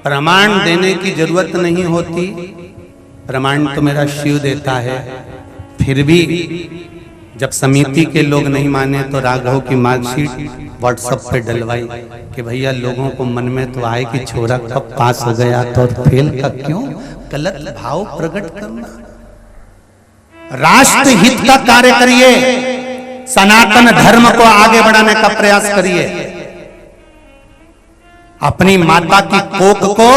प्रमाण देने की जरूरत नहीं होती, प्रमाण तो मेरा शिव देता है। फिर भी जब समिति के लोग नहीं माने तो राघव की मार्कशीट व्हाट्सएप पे डलवाई कि भैया लोगों को मन में तो आए कि छोरा कब पास हो गया तो फेल का क्यों, गलत भाव प्रकट करना। राष्ट्र हित का कार्य करिए, सनातन धर्म को आगे बढ़ाने का प्रयास करिए। अपनी माता की कोख को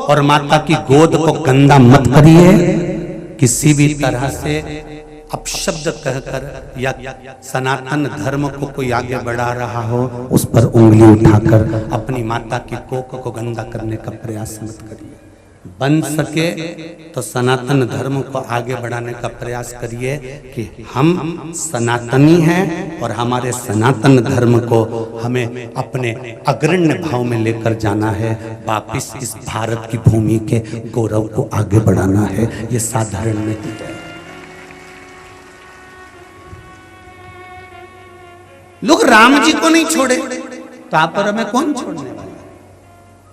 और माता की गोद को गंदा मत करिए। किसी भी तरह से अपशब्द कहकर या सनातन धर्म को कोई आगे बढ़ा रहा हो उस पर उंगली उठाकर अपनी माता की कोख को गंदा करने का प्रयास मत करिए। बन सके तो सनातन धर्म को आगे बढ़ाने का प्रयास करिए कि हम सनातनी हैं और हमारे सनातन धर्म को हमें अपने अग्रण्य भाव में लेकर जाना है। वापिस इस भारत की भूमि के गौरव को आगे बढ़ाना है। ये साधारण नहीं है। लोग राम जी को नहीं छोड़े तो आप और हमें कौन छोड़ने वाला?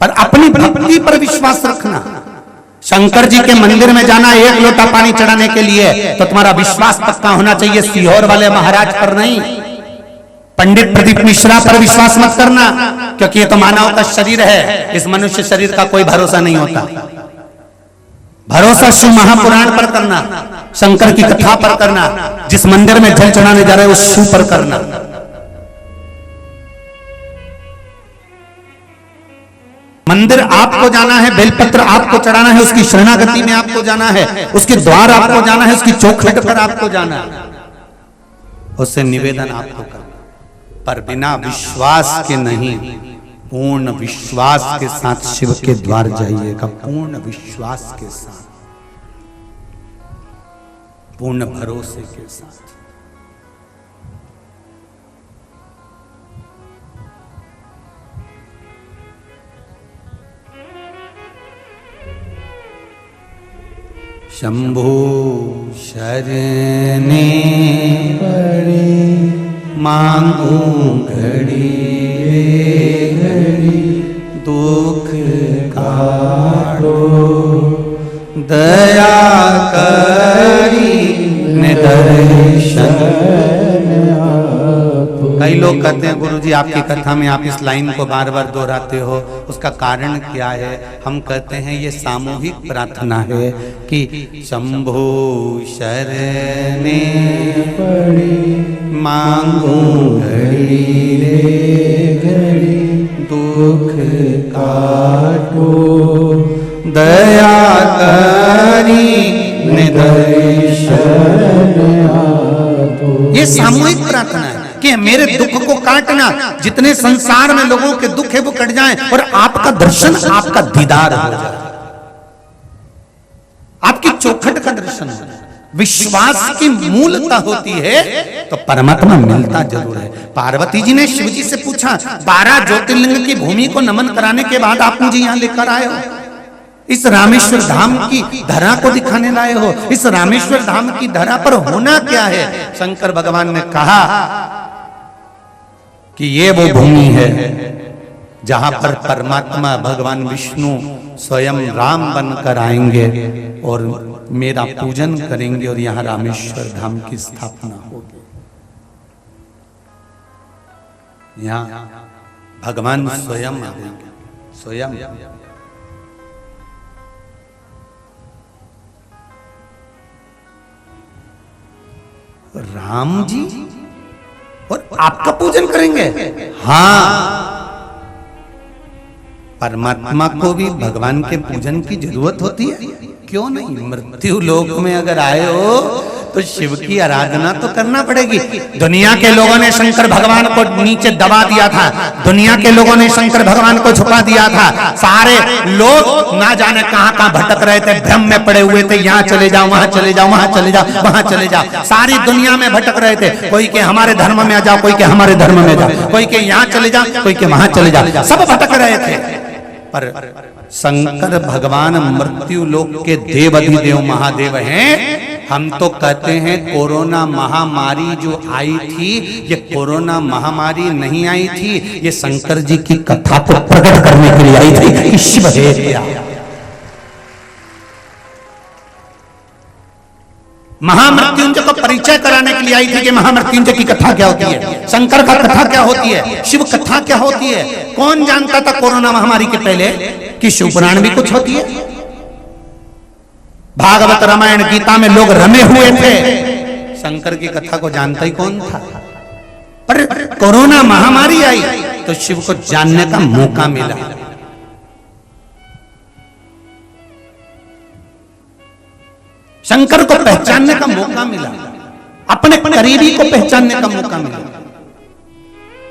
पर अपनी भक्ति पर विश्वास रखना। शंकर जी के मंदिर में जाना एक लोटा पानी चढ़ाने के लिए तो तुम्हारा विश्वास पक्का होना चाहिए, सीहोर वाले महाराज पर नहीं। पंडित प्रदीप मिश्रा पर विश्वास मत करना, क्योंकि ये तो मानव का शरीर है, इस मनुष्य शरीर का कोई भरोसा नहीं होता। भरोसा शिव महापुराण पर करना, शंकर की कथा पर करना, जिस मंदिर में जल चढ़ाने जा रहे हैं उस शिव पर करना। मंदिर आपको जाना है, बेलपत्र आपको चढ़ाना है, उसकी शरणागति में आपको जाना है, उसके द्वार आपको जाना है, उसकी चौखट पर आपको जाना है, उससे निवेदन आपको करना। पर बिना विश्वास के नहीं, पूर्ण विश्वास के साथ शिव के द्वार जाइएगा। पूर्ण विश्वास के साथ, पूर्ण भरोसे के साथ। शंभो शरणे पड़े मांगू घड़ी रे घड़ी, दुख काटो दया करी निदर्शन। कई लोग कहते हैं गुरुजी आपकी कथा में आप इस लाइन को बार बार दोहराते हो, उसका कारण क्या है? हम कहते हैं ये सामूहिक प्रार्थना है कि शंभो शरणे पड़ी मांगू घड़ी रे घड़ी, दुख काटो दया करी निदर्शन। ये सामूहिक प्रार्थना है कि मेरे दुख को काटना, जितने संसार में लोगों के दुख है वो कट जाएं और आपका दर्शन, आपका दीदार हो जाए, आपकी चौखट का दर्शन हो जाए। विश्वास की मूलता होती है तो परमात्मा मिलता जरूर है। पार्वती जी ने शिव जी से पूछा, 12 ज्योतिर्लिंग की भूमि को नमन कराने के बाद आप मुझे यहां लेकर आए हो, इस रामेश्वर धाम की धरा को दिखाने लाए हो, इस रामेश्वर धाम की धरा पर होना क्या है? शंकर भगवान ने कहा कि ये वो भूमि है जहां पर परमात्मा भगवान विष्णु स्वयं राम बनकर आएंगे और मेरा पूजन करेंगे और यहां रामेश्वर धाम की स्थापना होगी। यहां भगवान स्वयं आएंगे, स्वयं। राम जी और आपका पूजन करेंगे? हाँ, परमात्मा को भी भगवान के पूजन की जरूरत होती है, क्यों नहीं? मृत्यु लोक में अगर आए हो तो शिव की आराधना तो करना पड़ेगी। दुनिया के लोगों ने शंकर भगवान को नीचे दबा दिया था, दुनिया के लोगों ने शंकर भगवान को छुपा दिया था। सारे लोग ना जाने कहां कहां भटक रहे थे, भ्रम में पड़े हुए थे, यहाँ चले जाओ, वहां चले जाओ, वहां चले जाओ, वहां चले जाओ, सारी दुनिया में भटक रहे थे। कोई के हमारे धर्म में आ जाओ, कोई के हमारे धर्म में जाओ, कोई के यहाँ चले जाओ, कोई के वहां चले जाओ, सब भटक रहे थे। पर शंकर भगवान मृत्यु लोक के देवाधिदेव महादेव हैं। हम तो कहते हैं कोरोना महामारी जो आई थी, ये कोरोना महामारी नहीं आई थी, ये शंकर जी की कथा को प्रकट करने के लिए आई थी कि शिव है। महामृत्युंजय को परिचय कराने के लिए आई थी कि महामृत्युंजय की कथा क्या होती है, शंकर का कथा क्या होती है, शिव कथा क्या होती है। कौन जानता था कोरोना महामारी के पहले कि शिव पुराण भी कुछ होती है? भागवत रामायण गीता में लोग रमे हुए थे, शंकर की कथा को जानता ही कौन था? पर कोरोना महामारी आई तो शिव को जानने का मौका मिला। शंकर को पहचानने का मौका मिला, अपने करीबी को पहचानने का मौका मिला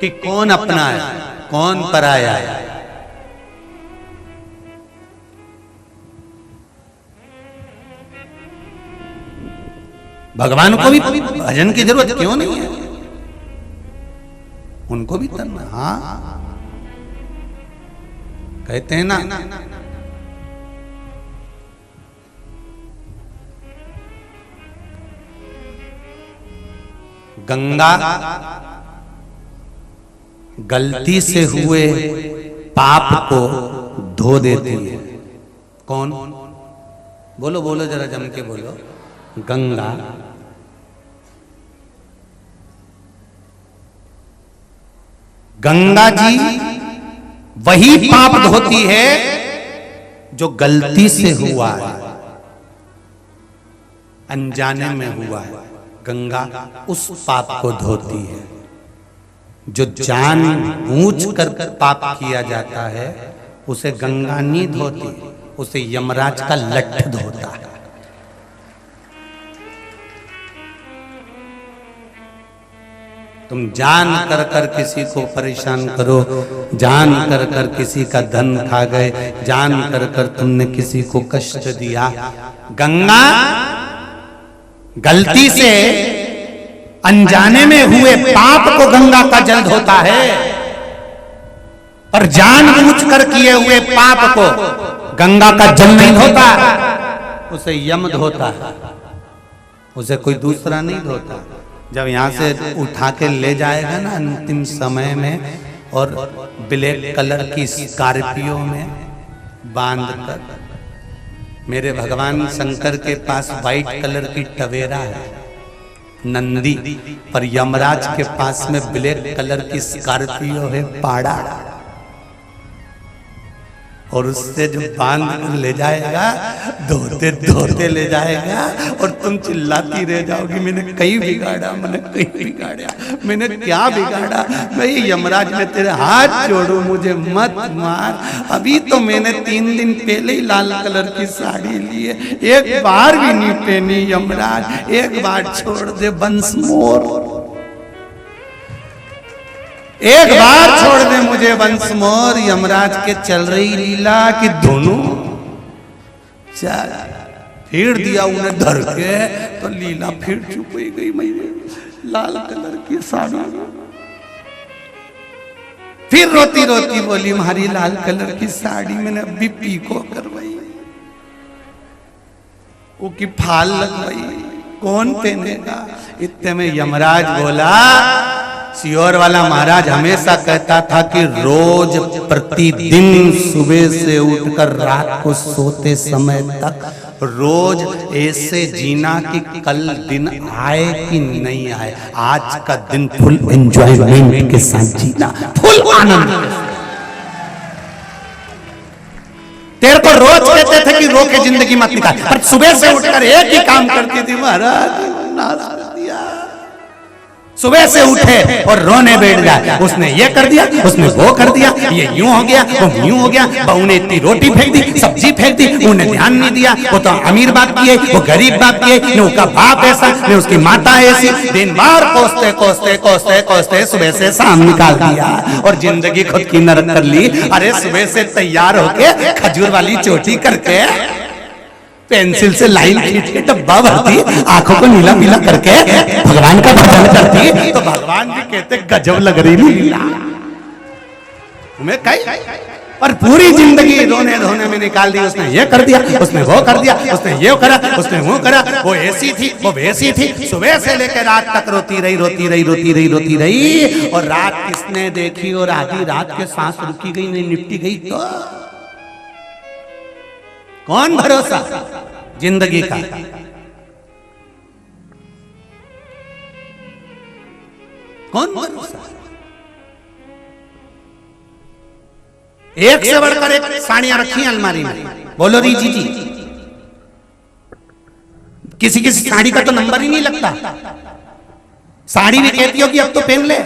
कि कौन अपना है, कौन पराया है। भगवान को भी भजन की जरूरत क्यों नहीं है? उनको भी करना। हाँ, कहते हैं ना, गंगा गलती से हुए पाप को धो देती है। कौन? बोलो बोलो जरा जम के बोलो। गंगा गंगा जी वही पाप धोती है जो गलती से हुआ है, अनजाने में हुआ है। गंगा उस पाप को धोती है। जो जानबूझ कर पाप किया जाता है उसे गंगा नहीं धोती, उसे यमराज का लठ धोता है। तुम जान कर कर किसी को परेशान करो, जान कर कर किसी का धन खा गए, जान कर कर तुमने किसी को कष्ट दिया, गंगा गलती से अनजाने में हुए पाप को गंगा का जल धोता है, पर जानबूझ कर किए हुए पाप को गंगा का जल नहीं धोता, उसे यम धोता है, उसे कोई दूसरा नहीं धोता। जब यहाँ से उठा के ले जाएगा ना अंतिम समय में, और ब्लैक कलर की स्कॉर्पियो में बांध कर, मेरे भगवान शंकर के पास व्हाइट कलर की टवेरा है नंदी, पर यमराज के पास में ब्लैक कलर की स्कॉर्पियो है पाड़ा, और उससे जो बांध कर ले जाएगा, धोते धोते ले जाएगा, और तुम चिल्लाती रह जाओगी मैंने कहीं बिगाड़ा, मैंने कहीं बिगाड़ा, मैंने क्या बिगाड़ा। मैं यमराज में तेरे हाथ जोड़ू, मुझे मत मार। अभी तो मैंने 3 दिन पहले ही लाल कलर की साड़ी ली है, एक बार भी नहीं पहनी यमराज, एक बार छोड़ दे वंस मोर, एक बार छोड़ दे मुझे वंस मोर। यमराज के चल रही लीला कि दोनों चल, फिर दिया उन्हें धर के तो लीला फिर चुप हो गई। मैं लाल कलर की साड़ी, फिर रोती रोती बोली हमारी लाल कलर की साड़ी मैंने अभी पीको करवाई, वो की फाल लगवाई, कौन पहनेगा। इतने में यमराज बोला, सियोर वाला महाराज हमेशा कहता था कि रोज प्रतिदिन सुबह से उठकर रात को सोते समय तक रोज ऐसे जीना कि कल दिन आए कि नहीं आए, आज का दिन फुल एंजॉयमेंट के साथ जीना, फुल आनंद। तेरे को रोज कहते थे कि रो के जिंदगी मत निकाल, पर सुबह से उठकर एक ही काम करती थी महाराज, नाश कर दिया। सुबह से उठे और रोने बैठ जाए, उसने ये कर दिया, उसने वो कर दिया, ये यूं हो गया, वो यूं हो गया, बहू ने इतनी रोटी फेंक दी, सब्जी फेंक दी, उन्हें ध्यान नहीं दिया, वो तो अमीर बाप की है, वो गरीब बाप की है, न उसका बाप ऐसा, न उसकी माता ऐसी। दिन भर कोसते कोसते कोसते कोसते सुबह से शाम निकाल दिया और जिंदगी खुद की नरक कर ली। अरे सुबह से तैयार होके खजूर वाली चोटी करके, पेंसिल से लाइन खींच के डब्बा भरती, आंखों को नीला पीला करके भगवान का भजन करती, तो भगवान भी कहते गजब लग रही लीला तुम्हें कहीं। पर पूरी जिंदगी रोने धोने में निकाल दी। उसने ये कर दिया, उसने वो कर दिया, उसने ये करा, उसने वो करा, वो ऐसी थी, वो वैसी थी। सुबह से लेकर रात तक रोती रही, रोती रही, रोती रही, रोती रही। और रात किसने देखी और आधी रात के सांस रुकी गई, नहीं निपटी गई तो कौन भरोसा जिंदगी का। कौन भरोसा। एक से बढ़कर एक साड़ियां रखी हैं अलमारी में। बोलो री जी, किसी किसी साड़ी का तो नंबर ही नहीं लगता। साड़ी भी कहती हो कि अब तो पहन ले,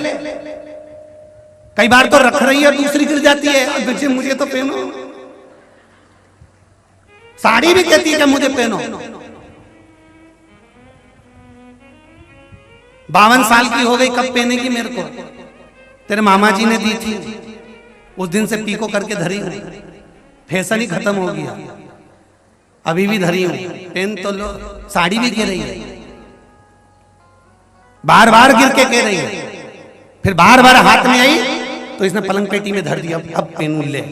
कई बार तो रख रही है दूसरी गिर जाती है, मुझे तो पहनो। साड़ी भी कहती है कि मुझे पहनो। 52 साल की हो गई, कब पहनेगी मेरे को? तेरे मामा जी ने दी थी, उस दिन से पीको करके धरी हूं, फैशन ही खत्म हो गया, अभी भी धरी हूं। पेन तो लो। साड़ी भी कह रही है, बार बार गिर के कह रही है, फिर बार बार हाथ में आई तो इसने पलंग पेटी में धर दिया। अब पेन ले,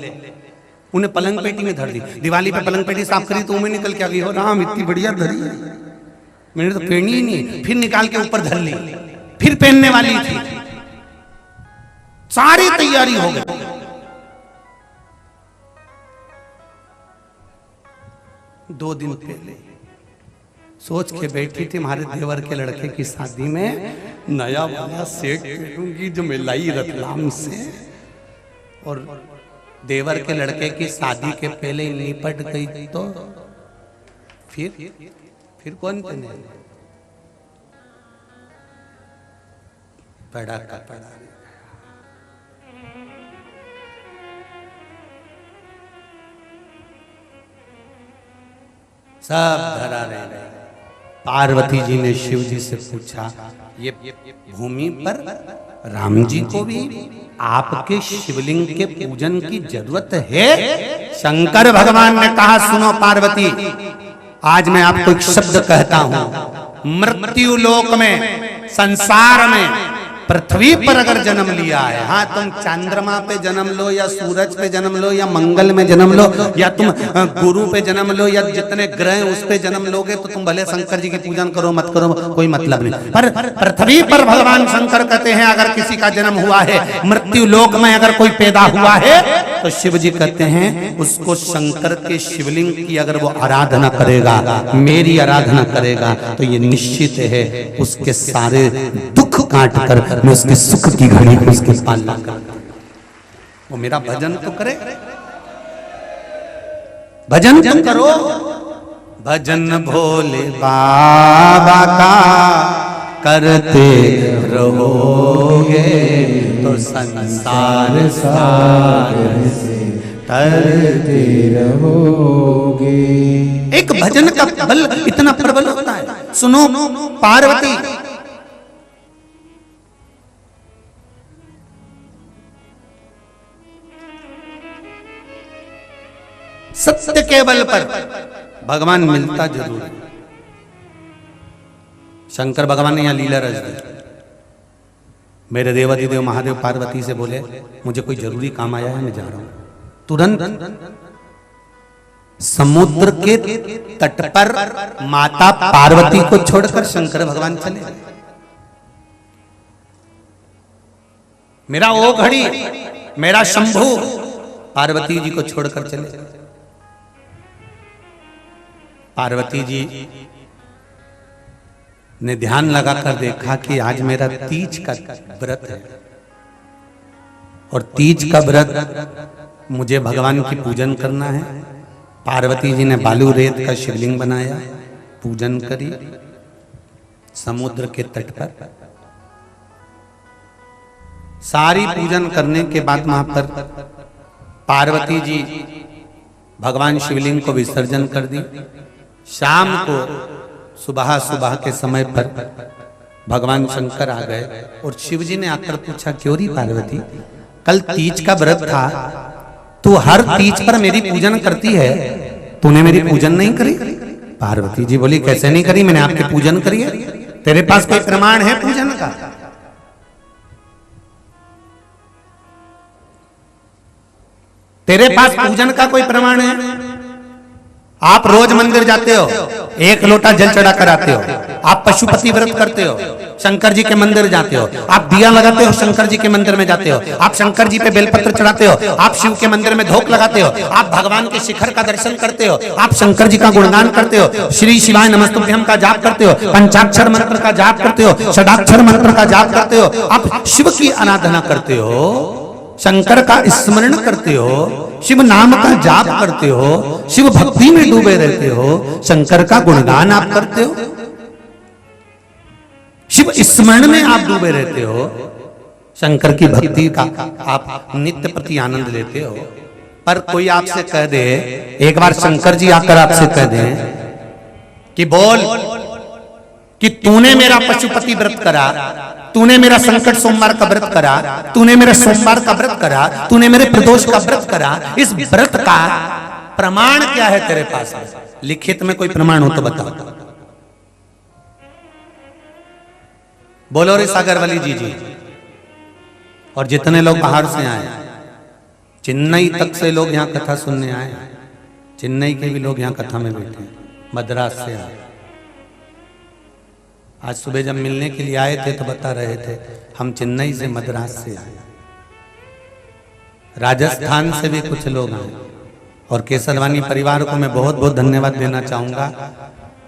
उन्हें पलंग पेटी में धर दी। दिवाली पे पलंग पेटी साफ करी तो उन्हें निकल के आ गई, हो राम इतनी बढ़िया धरी, मैंने तो पहनी ही नहीं। फिर निकाल के ऊपर धर ली, फिर पहनने वाली थी, सारी तैयारी हो गई। दो दिन पहले सोच के बैठी थी हमारे देवर के लड़के की शादी में नया वाला सेट पहनूंगी जो मैं लाई रतलाम से, और देवर के लड़के की शादी के पहले ही निपट गई तो फिर कौन पहने? पड़ा का पड़ा। सब धरा रहे। पार्वती जी ने शिव जी से पूछा, ये भूमि पर राम जी को भी आपके शिवलिंग के पूजन की जरूरत है? शंकर भगवान ने कहा, सुनो पार्वती, आज मैं आपको एक शब्द कहता हूं। मृत्यु लोक में, संसार में, पृथ्वी पर अगर जन्म लिया है, हाँ तुम चंद्रमा पे जन्म लो या सूरज पे जन्म लो या मंगल में जन्म लो या तुम गुरु पे जन्म लो या जितने ग्रह उस पे जन्म लोगे तो तुम भले शंकर जी की पूजन करो मत करो, कोई मतलब नहीं। पर पृथ्वी पर भगवान शंकर कहते हैं अगर किसी का जन्म हुआ है, मृत्यु लोक में अगर कोई पैदा हुआ है, तो शिव जी कहते हैं उसको शंकर के शिवलिंग की अगर वो आराधना करेगा, मेरी आराधना करेगा, तो ये निश्चित है उसके सारे दुख काट कर मैं उसके सुख की घड़ी को उसके पालना कर, वो मेरा भजन तो करे। भजन तो करो, भजन भोले बाबा का करते रहोगे तो संसार सागर से तरते रहोगे। एक भजन का बल इतना प्रबल होता है। सुनो पार्वती, सत्य के बल पर भगवान मिलता जरूर है। शंकर भगवान ने यहां लीला रच दी। मेरे देवाधिदेव महादेव पार्वती से बोले मुझे कोई जरूरी काम आया है, मैं जा रहा हूं। तुरंत समुद्र के तट पर माता पार्वती को छोड़कर शंकर भगवान चले। मेरा ओ घड़ी, मेरा शंभू पार्वती जी को छोड़कर चले। पार्वती जी ने ध्यान लगाकर देखा कि आज मेरा तीज का व्रत है और तीज का व्रत मुझे भगवान की पूजन करना है। पार्वती जी ने बालू रेत का शिवलिंग बनाया, पूजन करी समुद्र के तट पर। सारी पूजन करने के बाद वहां पर पार्वती जी भगवान शिवलिंग को विसर्जन कर दी। शाम को सुबह सुबह के समय पर भगवान शंकर आ गए और शिव जी ने आकर पूछा, क्यों री पार्वती, कल तीज का व्रत था, तू हर तीज पर मेरी पूजन करती है, तूने मेरी पूजन नहीं करी? पार्वती जी बोली, कैसे नहीं करी, मैंने आपकी पूजन करी है। तेरे पास कोई प्रमाण है पूजन का? तेरे पास पूजन का कोई प्रमाण है? आप रोज मंदिर जाते हो, एक लोटा जल चढ़ा कर आते हो, आप पशुपति व्रत करते हो, शंकर जी के मंदिर जाते हो, आप दिया लगाते हो, शंकर जी के मंदिर में जाते हो, आप शंकर जी पे बेलपत्र चढ़ाते हो, आप शिव के मंदिर में धूप लगाते हो, आप भगवान के शिखर का दर्शन करते हो, आप शंकर जी का गुणगान करते हो, श्री शिवाय नमस्तुभ्यम का जाप करते हो, पंचाक्षर मंत्र का जाप करते हो, षडाक्षर मंत्र का जाप करते हो, आप शिव की आराधना करते हो, शंकर का स्मरण करते हो, शिव नाम का जाप करते हो, शिव भक्ति में डूबे रहते हो, शंकर का गुणगान आप करते हो, शिव स्मरण में आप डूबे रहते हो, शंकर की भक्ति का आप नित्य प्रति आनंद लेते हो। पर कोई आपसे कह दे, एक बार शंकर जी आकर आपसे कह दे कि बोल कि तूने मेरा पशुपति व्रत करा, तूने मेरा संकट सोमवार का व्रत करा, तूने मेरा सोमवार का व्रत करा, तूने मेरे प्रदोष का व्रत करा, इस व्रत का प्रमाण क्या है तेरे पास? लिखित में कोई प्रमाण हो तो बताओ। बोलो रे सागरवली जी। और जितने लोग बाहर से आए, चेन्नई तक से लोग यहाँ कथा सुनने आए, चेन्नई के भी लोग यहाँ कथा में बैठे हैं, मद्रास से आए। आज सुबह जब मिलने के लिए आए थे तो बता रहे थे हम चेन्नई से, मद्रास से आए, राजस्थान से भी कुछ लोग आए। और केसरवानी परिवार को मैं बहुत बहुत धन्यवाद देना चाहूँगा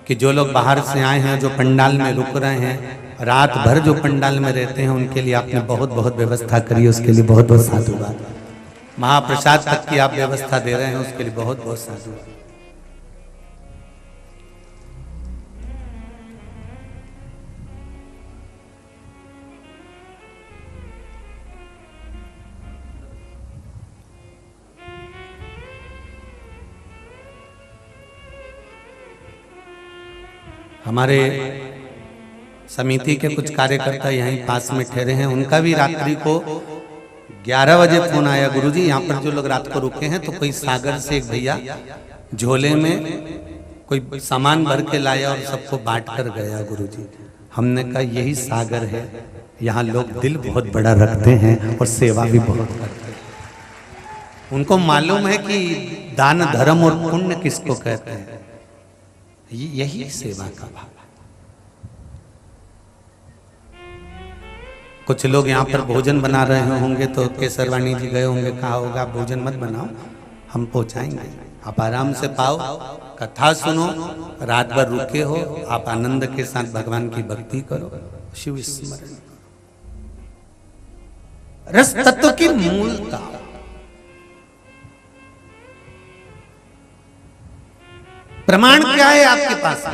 कि जो लोग बाहर से आए हैं, जो पंडाल में रुक रहे हैं, रात भर जो पंडाल में रहते हैं, उनके लिए आपने बहुत बहुत व्यवस्था करी, उसके लिए बहुत बहुत साधुवाद। महाप्रसाद तक की आप व्यवस्था दे रहे हैं, उसके लिए बहुत बहुत साधुवाद। हमारे समिति के कुछ कार्यकर्ता यहीं पास में ठहरे हैं, उनका भी रात्रि को 11 बजे फोन आया, गुरुजी यहाँ पर जो लोग रात को रुके हैं तो कोई सागर से एक भैया झोले में कोई सामान भर के लाया और सबको बांट कर गया गुरुजी। हमने कहा यही सागर है, यहाँ लोग दिल बहुत बड़ा रखते हैं और सेवा भी बहुत करते हैं। उनको मालूम है कि दान धर्म और पुण्य किसको कहते हैं, यही सेवा का भाव। कुछ लोग यहाँ पर भोजन बना रहे होंगे तो केसरवानी जी गए होंगे, कहा होगा भोजन मत बनाओ, हम पहुंचाएंगे, आप आराम से पाओ, कथा सुनो, रात भर रुके हो, आप आनंद के साथ भगवान की भक्ति करो, शिव स्मरण। रस तत्व की मूलता, प्रमाण क्या है आपके पास?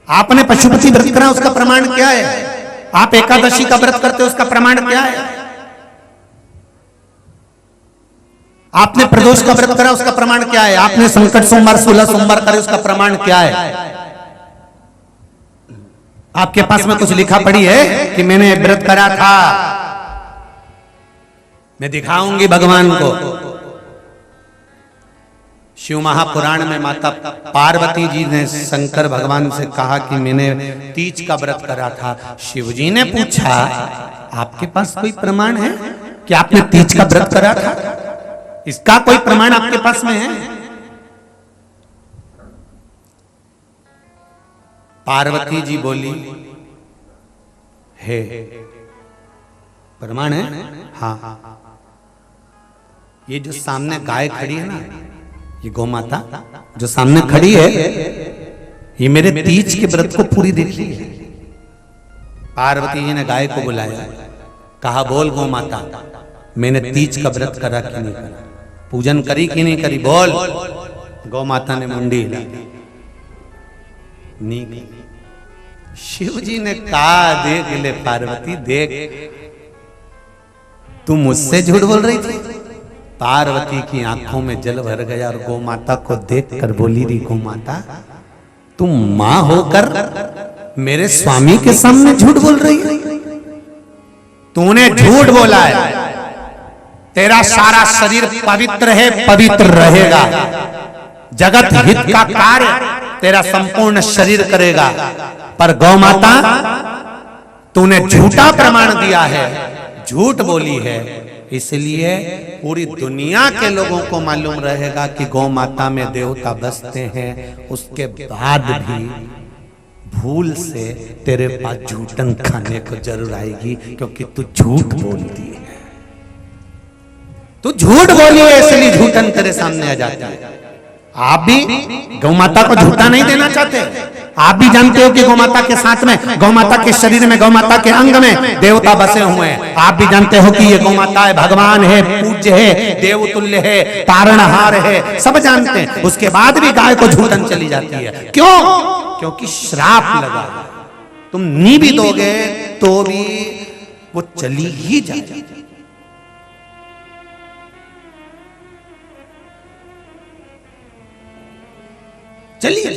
आपने पशुपति व्रत करा, उसका प्रमाण क्या है? आप एकादशी का व्रत करते हो, उसका प्रमाण क्या है? आपने प्रदोष का व्रत करा, उसका प्रमाण क्या है? आपने संकट सोमवार 16 सोमवार करे, उसका प्रमाण क्या है? आपके पास में कुछ लिखा पड़ी है कि मैंने व्रत करा था, मैं दिखाऊंगी भगवान को। शिव महापुराण में माता पार्वती जी ने शंकर भगवान से कहा कि मैंने तीज का व्रत करा था। शिव जी ने पूछा आपके पास कोई प्रमाण है कि आपने तीज का व्रत करा था? इसका कोई प्रमाण आपके पास में है? पार्वती जी बोली है, प्रमाण है? हाँ, ये जो सामने गाय खड़ी है ना, ये गौ माता जो सामने खड़ी है, ये मेरे तीज के व्रत को पूरी देखी है। पार्वती जी ने गाय को बुलाया, कहा बोल गौ माता, मैंने तीज का व्रत करा कि नहीं करा, पूजन करी कि नहीं करी, बोल। गौ माता ने मुंडी हिला दी, नहीं की। शिव जी ने कहा देख ले पार्वती, देख तू मुझसे झूठ बोल रही थी। पार्वती की आंखों में जल भर गया और गौ माता को देखकर बोली रही, गौ माता तुम मां होकर मेरे स्वामी के सामने झूठ बोल रही है। तूने झूठ बोला है, तेरा सारा शरीर पवित्र है, पवित्र रहेगा। जगत हित का कार्य तेरा संपूर्ण शरीर करेगा। पर गौ माता तूने झूठा प्रमाण दिया है, झूठ बोली है, इसलिए पूरी दुनिया के लोगों को मालूम रहेगा कि गौ माता में देवता बसते हैं। उसके बाद भी भूल से तेरे पास झूठन खाने को जरूर आएगी, क्योंकि तू झूठ बोलती है। तू झूठ बोली है इसलिए झूठन तेरे सामने आ जाती है। आप भी गौ माता को झूठा नहीं देना चाहते। आप भी जानते हो कि गौ माता के साथ में, गौ माता के शरीर में, गौ माता के अंग में देवता बसे हुए हैं। आप भी जानते हो कि ये गौ माता है, भगवान है, पूज्य है, देवतुल्य है, तारणहार है, सब जानते हैं। उसके बाद भी गाय को झूठन चली जाती है। क्यों? क्योंकि श्राप लगा। तुम नी भी दोगे तो भी वो चली ही जाएगी। चलिए,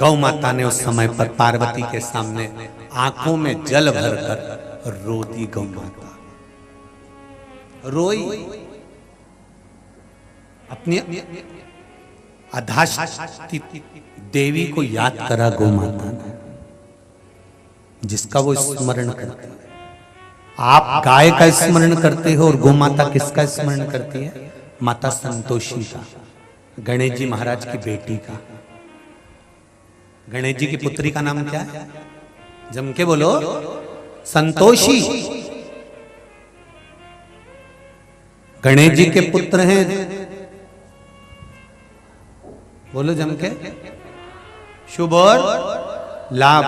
गौ माता ने उस समय पर पार्वती के सामने आंखों में जल भरकर रो दी। गौ माता रोई, अपनी अधाष्टी देवी को याद करा गौ माता ने, जिसका वो स्मरण करती है। आप गाय का स्मरण करते हो और गौ माता किसका स्मरण करती है? माता संतोषी का, गणेश जी महाराज की बेटी का। गणेश जी की पुत्री का नाम क्या है? जम के बोलो, संतोषी। गणेश जी के पुत्र हैं, बोलो जम के, शुभ और लाभ।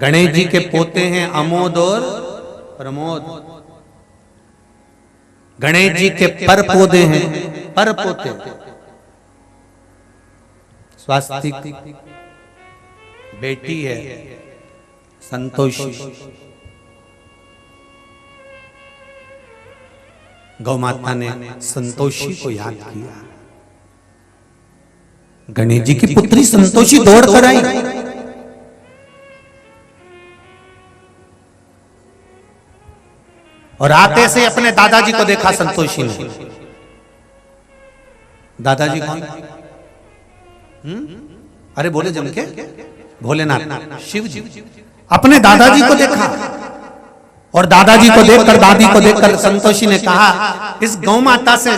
गणेश जी के पोते हैं अमोद और प्रमोद। गणेश जी के पर पोते हैं, पर पोते स्वास्तिक बेटी है संतोषी। गौ माता ने संतोषी को याद किया। गणेश जी की पुत्री संतोषी दौड़ कर आई। और आते से अपने दादाजी को देखा संतोषी ने। दादाजी कौन? अरे बोले जम के, भोलेनाथ, शिव जी। अपने दादाजी को देखा और दादाजी को देखकर, दादी को देखकर संतोषी ने कहा, इस गौ माता से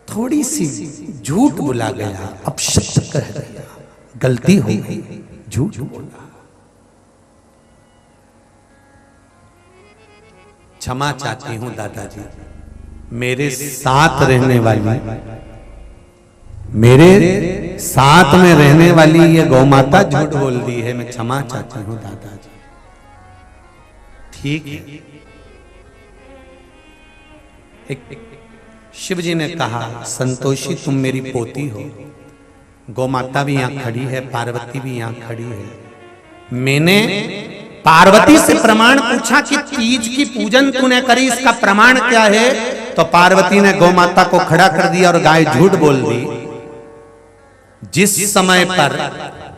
थोड़ी सी झूठ बोला गया, अपशब्द कह दिया, गलती हो गई, झूठ बोला, क्षमा चाहती हूं दादाजी। मेरे साथ रहने वाली, मेरे साथ में रहने वाली ये गौ माता झूठ बोल दी है, मैं क्षमा चाहती हूं दादाजी। ठीक है। एक शिव जी ने कहा, संतोषी तुम मेरी पोती हो। गौ माता भी यहां खड़ी है, पार्वती भी यहां खड़ी है। मैंने पार्वती से प्रमाण पूछा कि तीज की पूजन तूने करी, इसका प्रमाण क्या है? तो पार्वती ने गौ माता को खड़ा कर दिया और गाय झूठ बोल दी। जिस समय पर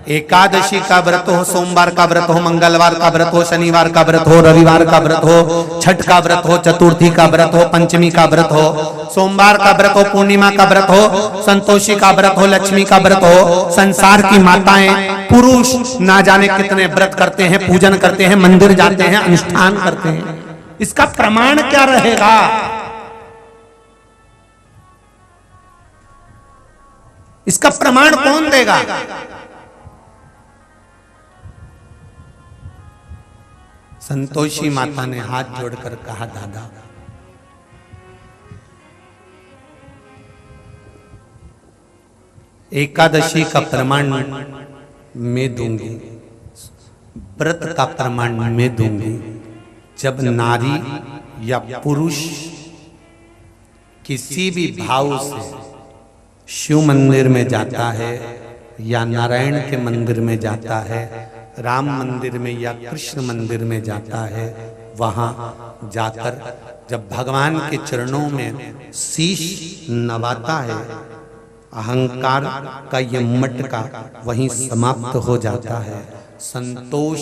एकादशी का व्रत हो, सोमवार का व्रत हो, मंगलवार का व्रत हो, शनिवार का व्रत हो, रविवार का व्रत हो, छठ का व्रत हो, चतुर्थी का व्रत हो, पंचमी का व्रत हो, सोमवार का व्रत हो, पूर्णिमा का व्रत हो, संतोषी का व्रत हो, लक्ष्मी का व्रत हो, संसार की माताएं, पुरुष ना जाने कितने व्रत करते हैं, पूजन करते हैं, मंदिर जाते हैं, अनुष्ठान करते हैं। इसका प्रमाण क्या रहेगा? इसका प्रमाण कौन देगा? संतोषी माता ने हाथ जोड़कर कहा, दादा एकादशी का प्रमाण मैं दूंगी, व्रत का प्रमाण मैं दूंगी। जब नारी या पुरुष किसी भी भाव से शिव मंदिर में जाता है या नारायण के मंदिर में जाता है, राम मंदिर में या कृष्ण मंदिर में जाता है, वहां जाकर जब भगवान के चरणों में शीश नवाता है, अहंकार का ये मटका वहीं समाप्त हो जाता है, संतोष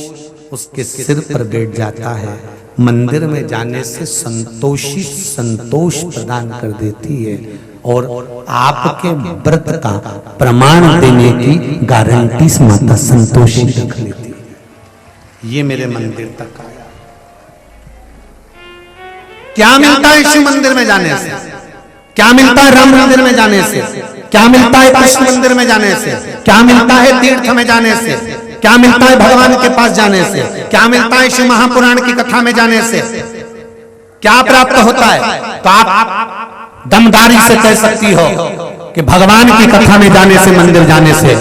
उसके सिर पर बैठ जाता है। मंदिर में जाने से संतोषी संतोष प्रदान कर देती है और आपके व्रत का प्रमाण देने की गारंटी माता संतोषी रख लेती है। ये मेरे मंदिर तक आया। क्या मिलता है शिव मंदिर में जाने से? क्या मिलता है राम मंदिर में जाने से? क्या मिलता है कृष्ण मंदिर में जाने से? क्या मिलता है तीर्थ में जाने से? क्या मिलता है भगवान के पास जाने से? क्या मिलता है शिव महापुराण की कथा में जाने से? क्या प्राप्त होता है? तो आप दमदारी से कह सकती हो कि भगवान की कथा में जाने से, मंदिर जाने से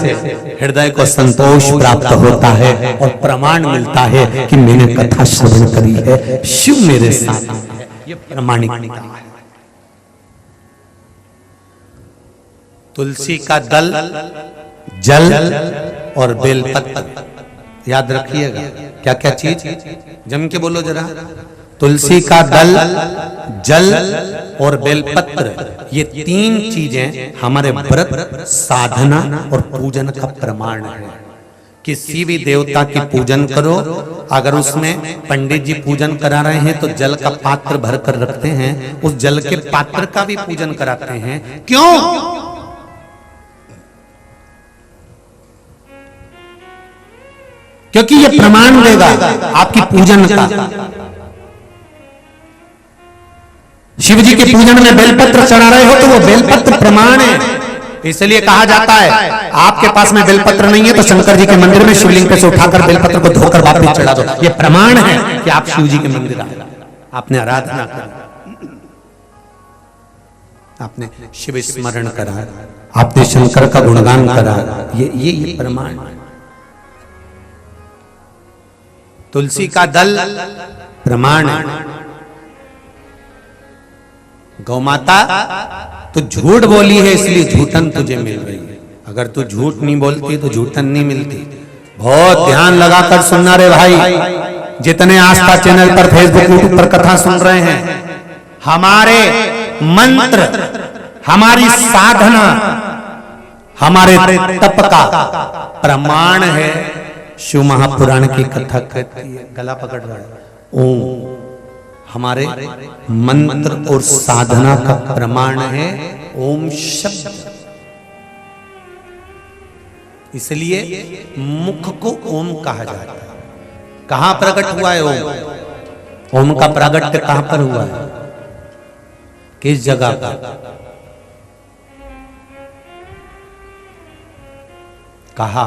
हृदय को संतोष प्राप्त होता है और प्रमाण मिलता है कि मैंने कथा श्रवण करी है, शिव मेरे साथ है। ये प्रमाणिकता है। तुलसी का दल, जल और बेलपत्र, याद रखिएगा। क्या क्या चीज? जम के बोलो जरा। तुलसी का दल, जल और बेलपत्र, ये तीन चीजें हमारे व्रत, साधना और पूजन का प्रमाण है। किसी भी देवता की पूजन करो, अगर उसमें पंडित जी पूजन करा रहे हैं तो जल का पात्र भर कर रखते हैं, उस जल के पात्र का भी पूजन कराते हैं। क्यों? क्योंकि ये प्रमाण देगा आपकी पूजन का। शिव जी के पूजन में बेलपत्र चढ़ा रहे हो तो वो बेलपत्र प्रमाण है। इसलिए कहा जाता है आपके पास में बेलपत्र नहीं है तो शंकर जी के मंदिर में शिवलिंग पे से उठाकर बेलपत्र को धोकर वापस चढ़ा दो। ये प्रमाण है कि आप शिव जी के मंदिर आए, आपने आराधना करी, आपने शिव स्मरण करा, आपने शंकर का गुणगान करा। ये प्रमाण है। तुलसी का दल प्रमाण है। गौ माता तो झूठ बोली है इसलिए झूठन तुझे मिल रही है। अगर तू झूठ नहीं बोलती तो झूठन नहीं मिलती। बहुत ध्यान लगाकर सुनना रे भाई। जितने आस्था चैनल पर, फेसबुक, यूट्यूब पर कथा सुन रहे हैं, हमारे मंत्र, हमारी साधना, हमारे तप का प्रमाण है। शिव महापुराण की कथा कहती है, गला पकड़ रहा है, ओम हमारे मंत्र और साधना का प्रमाण है ओम शब्द। इसलिए मुख को ओम कहा जाता है। कहां प्रकट हुआ है ओम? ओम का प्रागट्य कहां पर हुआ है? किस जगह पर? कहा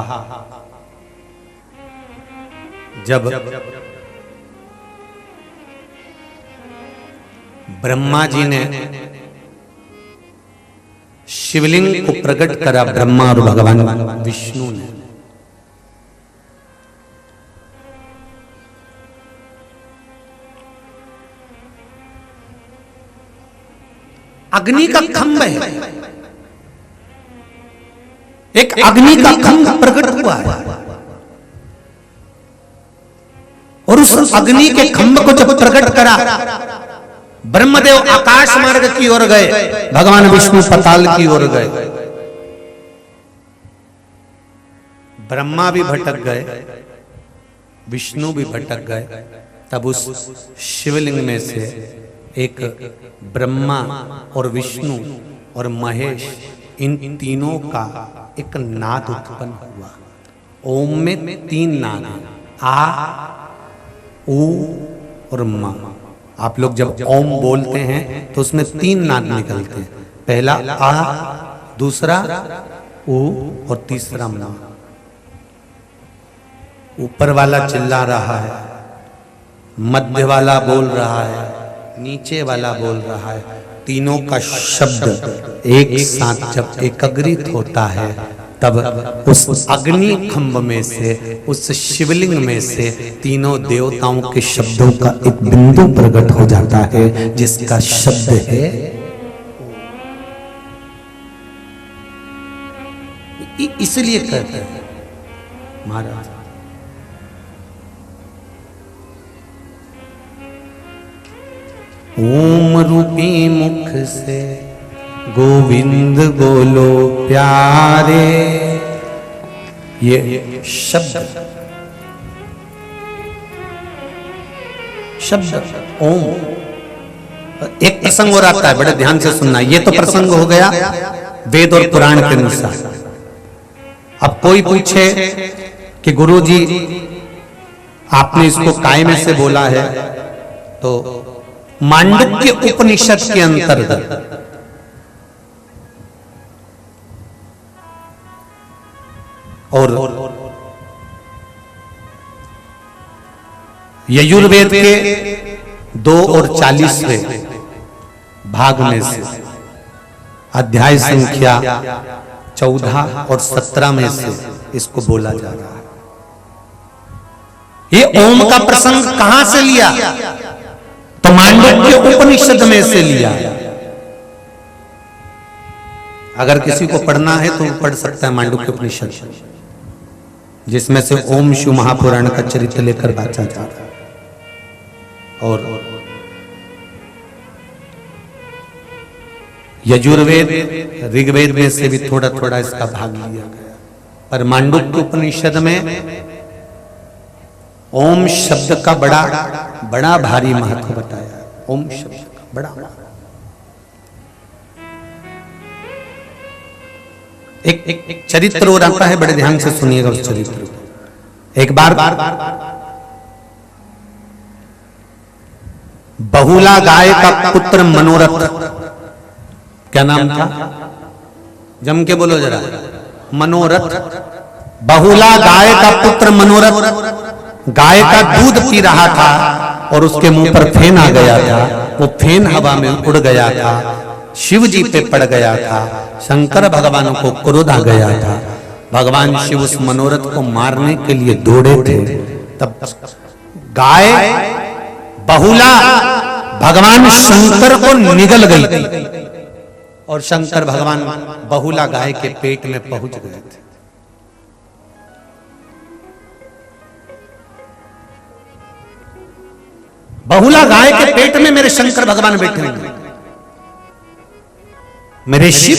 जब ब्रह्मा जी ने शिवलिंग को प्रकट करा, ब्रह्मा और भगवान विष्णु ने, अग्नि का खंभ है, एक अग्नि का खंभ प्रकट हुआ है और उस अग्नि के खंभ को जब प्रकट करा, ब्रह्मदेव आकाश मार्ग की ओर गए, भगवान विष्णु पाताल की ओर गए, ब्रह्मा भी भटक गए, विष्णु भी भटक गए। तब उस शिवलिंग में से एक ब्रह्मा और विष्णु और महेश, इन तीनों का एक नाद उत्पन्न हुआ। ओम में तीन नाद, आ, ऊ और मा। आप लोग जब ओम बोलते हैं तो उसमें तीन नाद निकलते हैं। पहला आ, दूसरा ऊ और तीसरा मा। ऊपर वाला चिल्ला रहा है, मध्य वाला बोल रहा है, नीचे वाला बोल रहा है। तीनों का शब्द एक साथ जब एकत्रित होता है तब उस अग्नि खंभ में से, उस शिवलिंग में से तीनों देवताओं के शब्दों का एक बिंदु प्रकट हो जाता है जिसका शब्द है। इसलिए कहते हैं महाराज ओम रूपी मुख से गोविंद बोलो प्यारे। ये शब्द ओम। एक प्रसंग और आता है, बड़े ध्यान से सुनना। ये तो प्रसंग हो गया वेद और पुराण के अनुसार। अब कोई पूछे कि गुरुजी आपने इसको काय में से बोला है, तो मांडुक्य उपनिषद के अंतर्गत और यजुर्वेद के 2 और 40वें भाग में से अध्याय संख्या 14 और 17 में से इसको बोला जा रहा है। ये ओम का प्रसंग कहां से लिया? तो मांडुक्य उपनिषद में से लिया। अगर किसी को पढ़ना है तो पढ़ सकता है मांडुक्य उपनिषद, जिसमें से ओम शिव महापुराण का चरित्र लेकर बांचा जा रहा है। और यजुर्वेद ऋग्वेद में से भी थोड़ा थोड़ा इसका भाग लिया गया, पर मांडुक्य उपनिषद में ओम शब्द का बड़ा भारी महत्व बताया। ओम शब्द का बड़ा एक चरित्र और आता है, बड़े ध्यान से सुनिएगा उस चरित्र को। एक बार बहुला गाय का पुत्र मनोरथ, क्या नाम था? जम के बोलो जरा। मनोरथ। बहुला गाय का पुत्र मनोरथ गाय का दूध पी रहा था और उसके मुंह पर फेन आ गया था। वो फेन हवा में उड़ गया था, शिव जी पे पड़ गया था। शंकर भगवान को क्रोध आ गया था। भगवान शिव उस मनोरथ को मारने के लिए दौड़े थे। तब गाय बहुला भगवान शंकर को निगल गई और शंकर भगवान बहुला गाय के पेट में पहुंच गए थे। बहुला गाय के पेट में मेरे शंकर भगवान बैठे हैं, मेरे शिव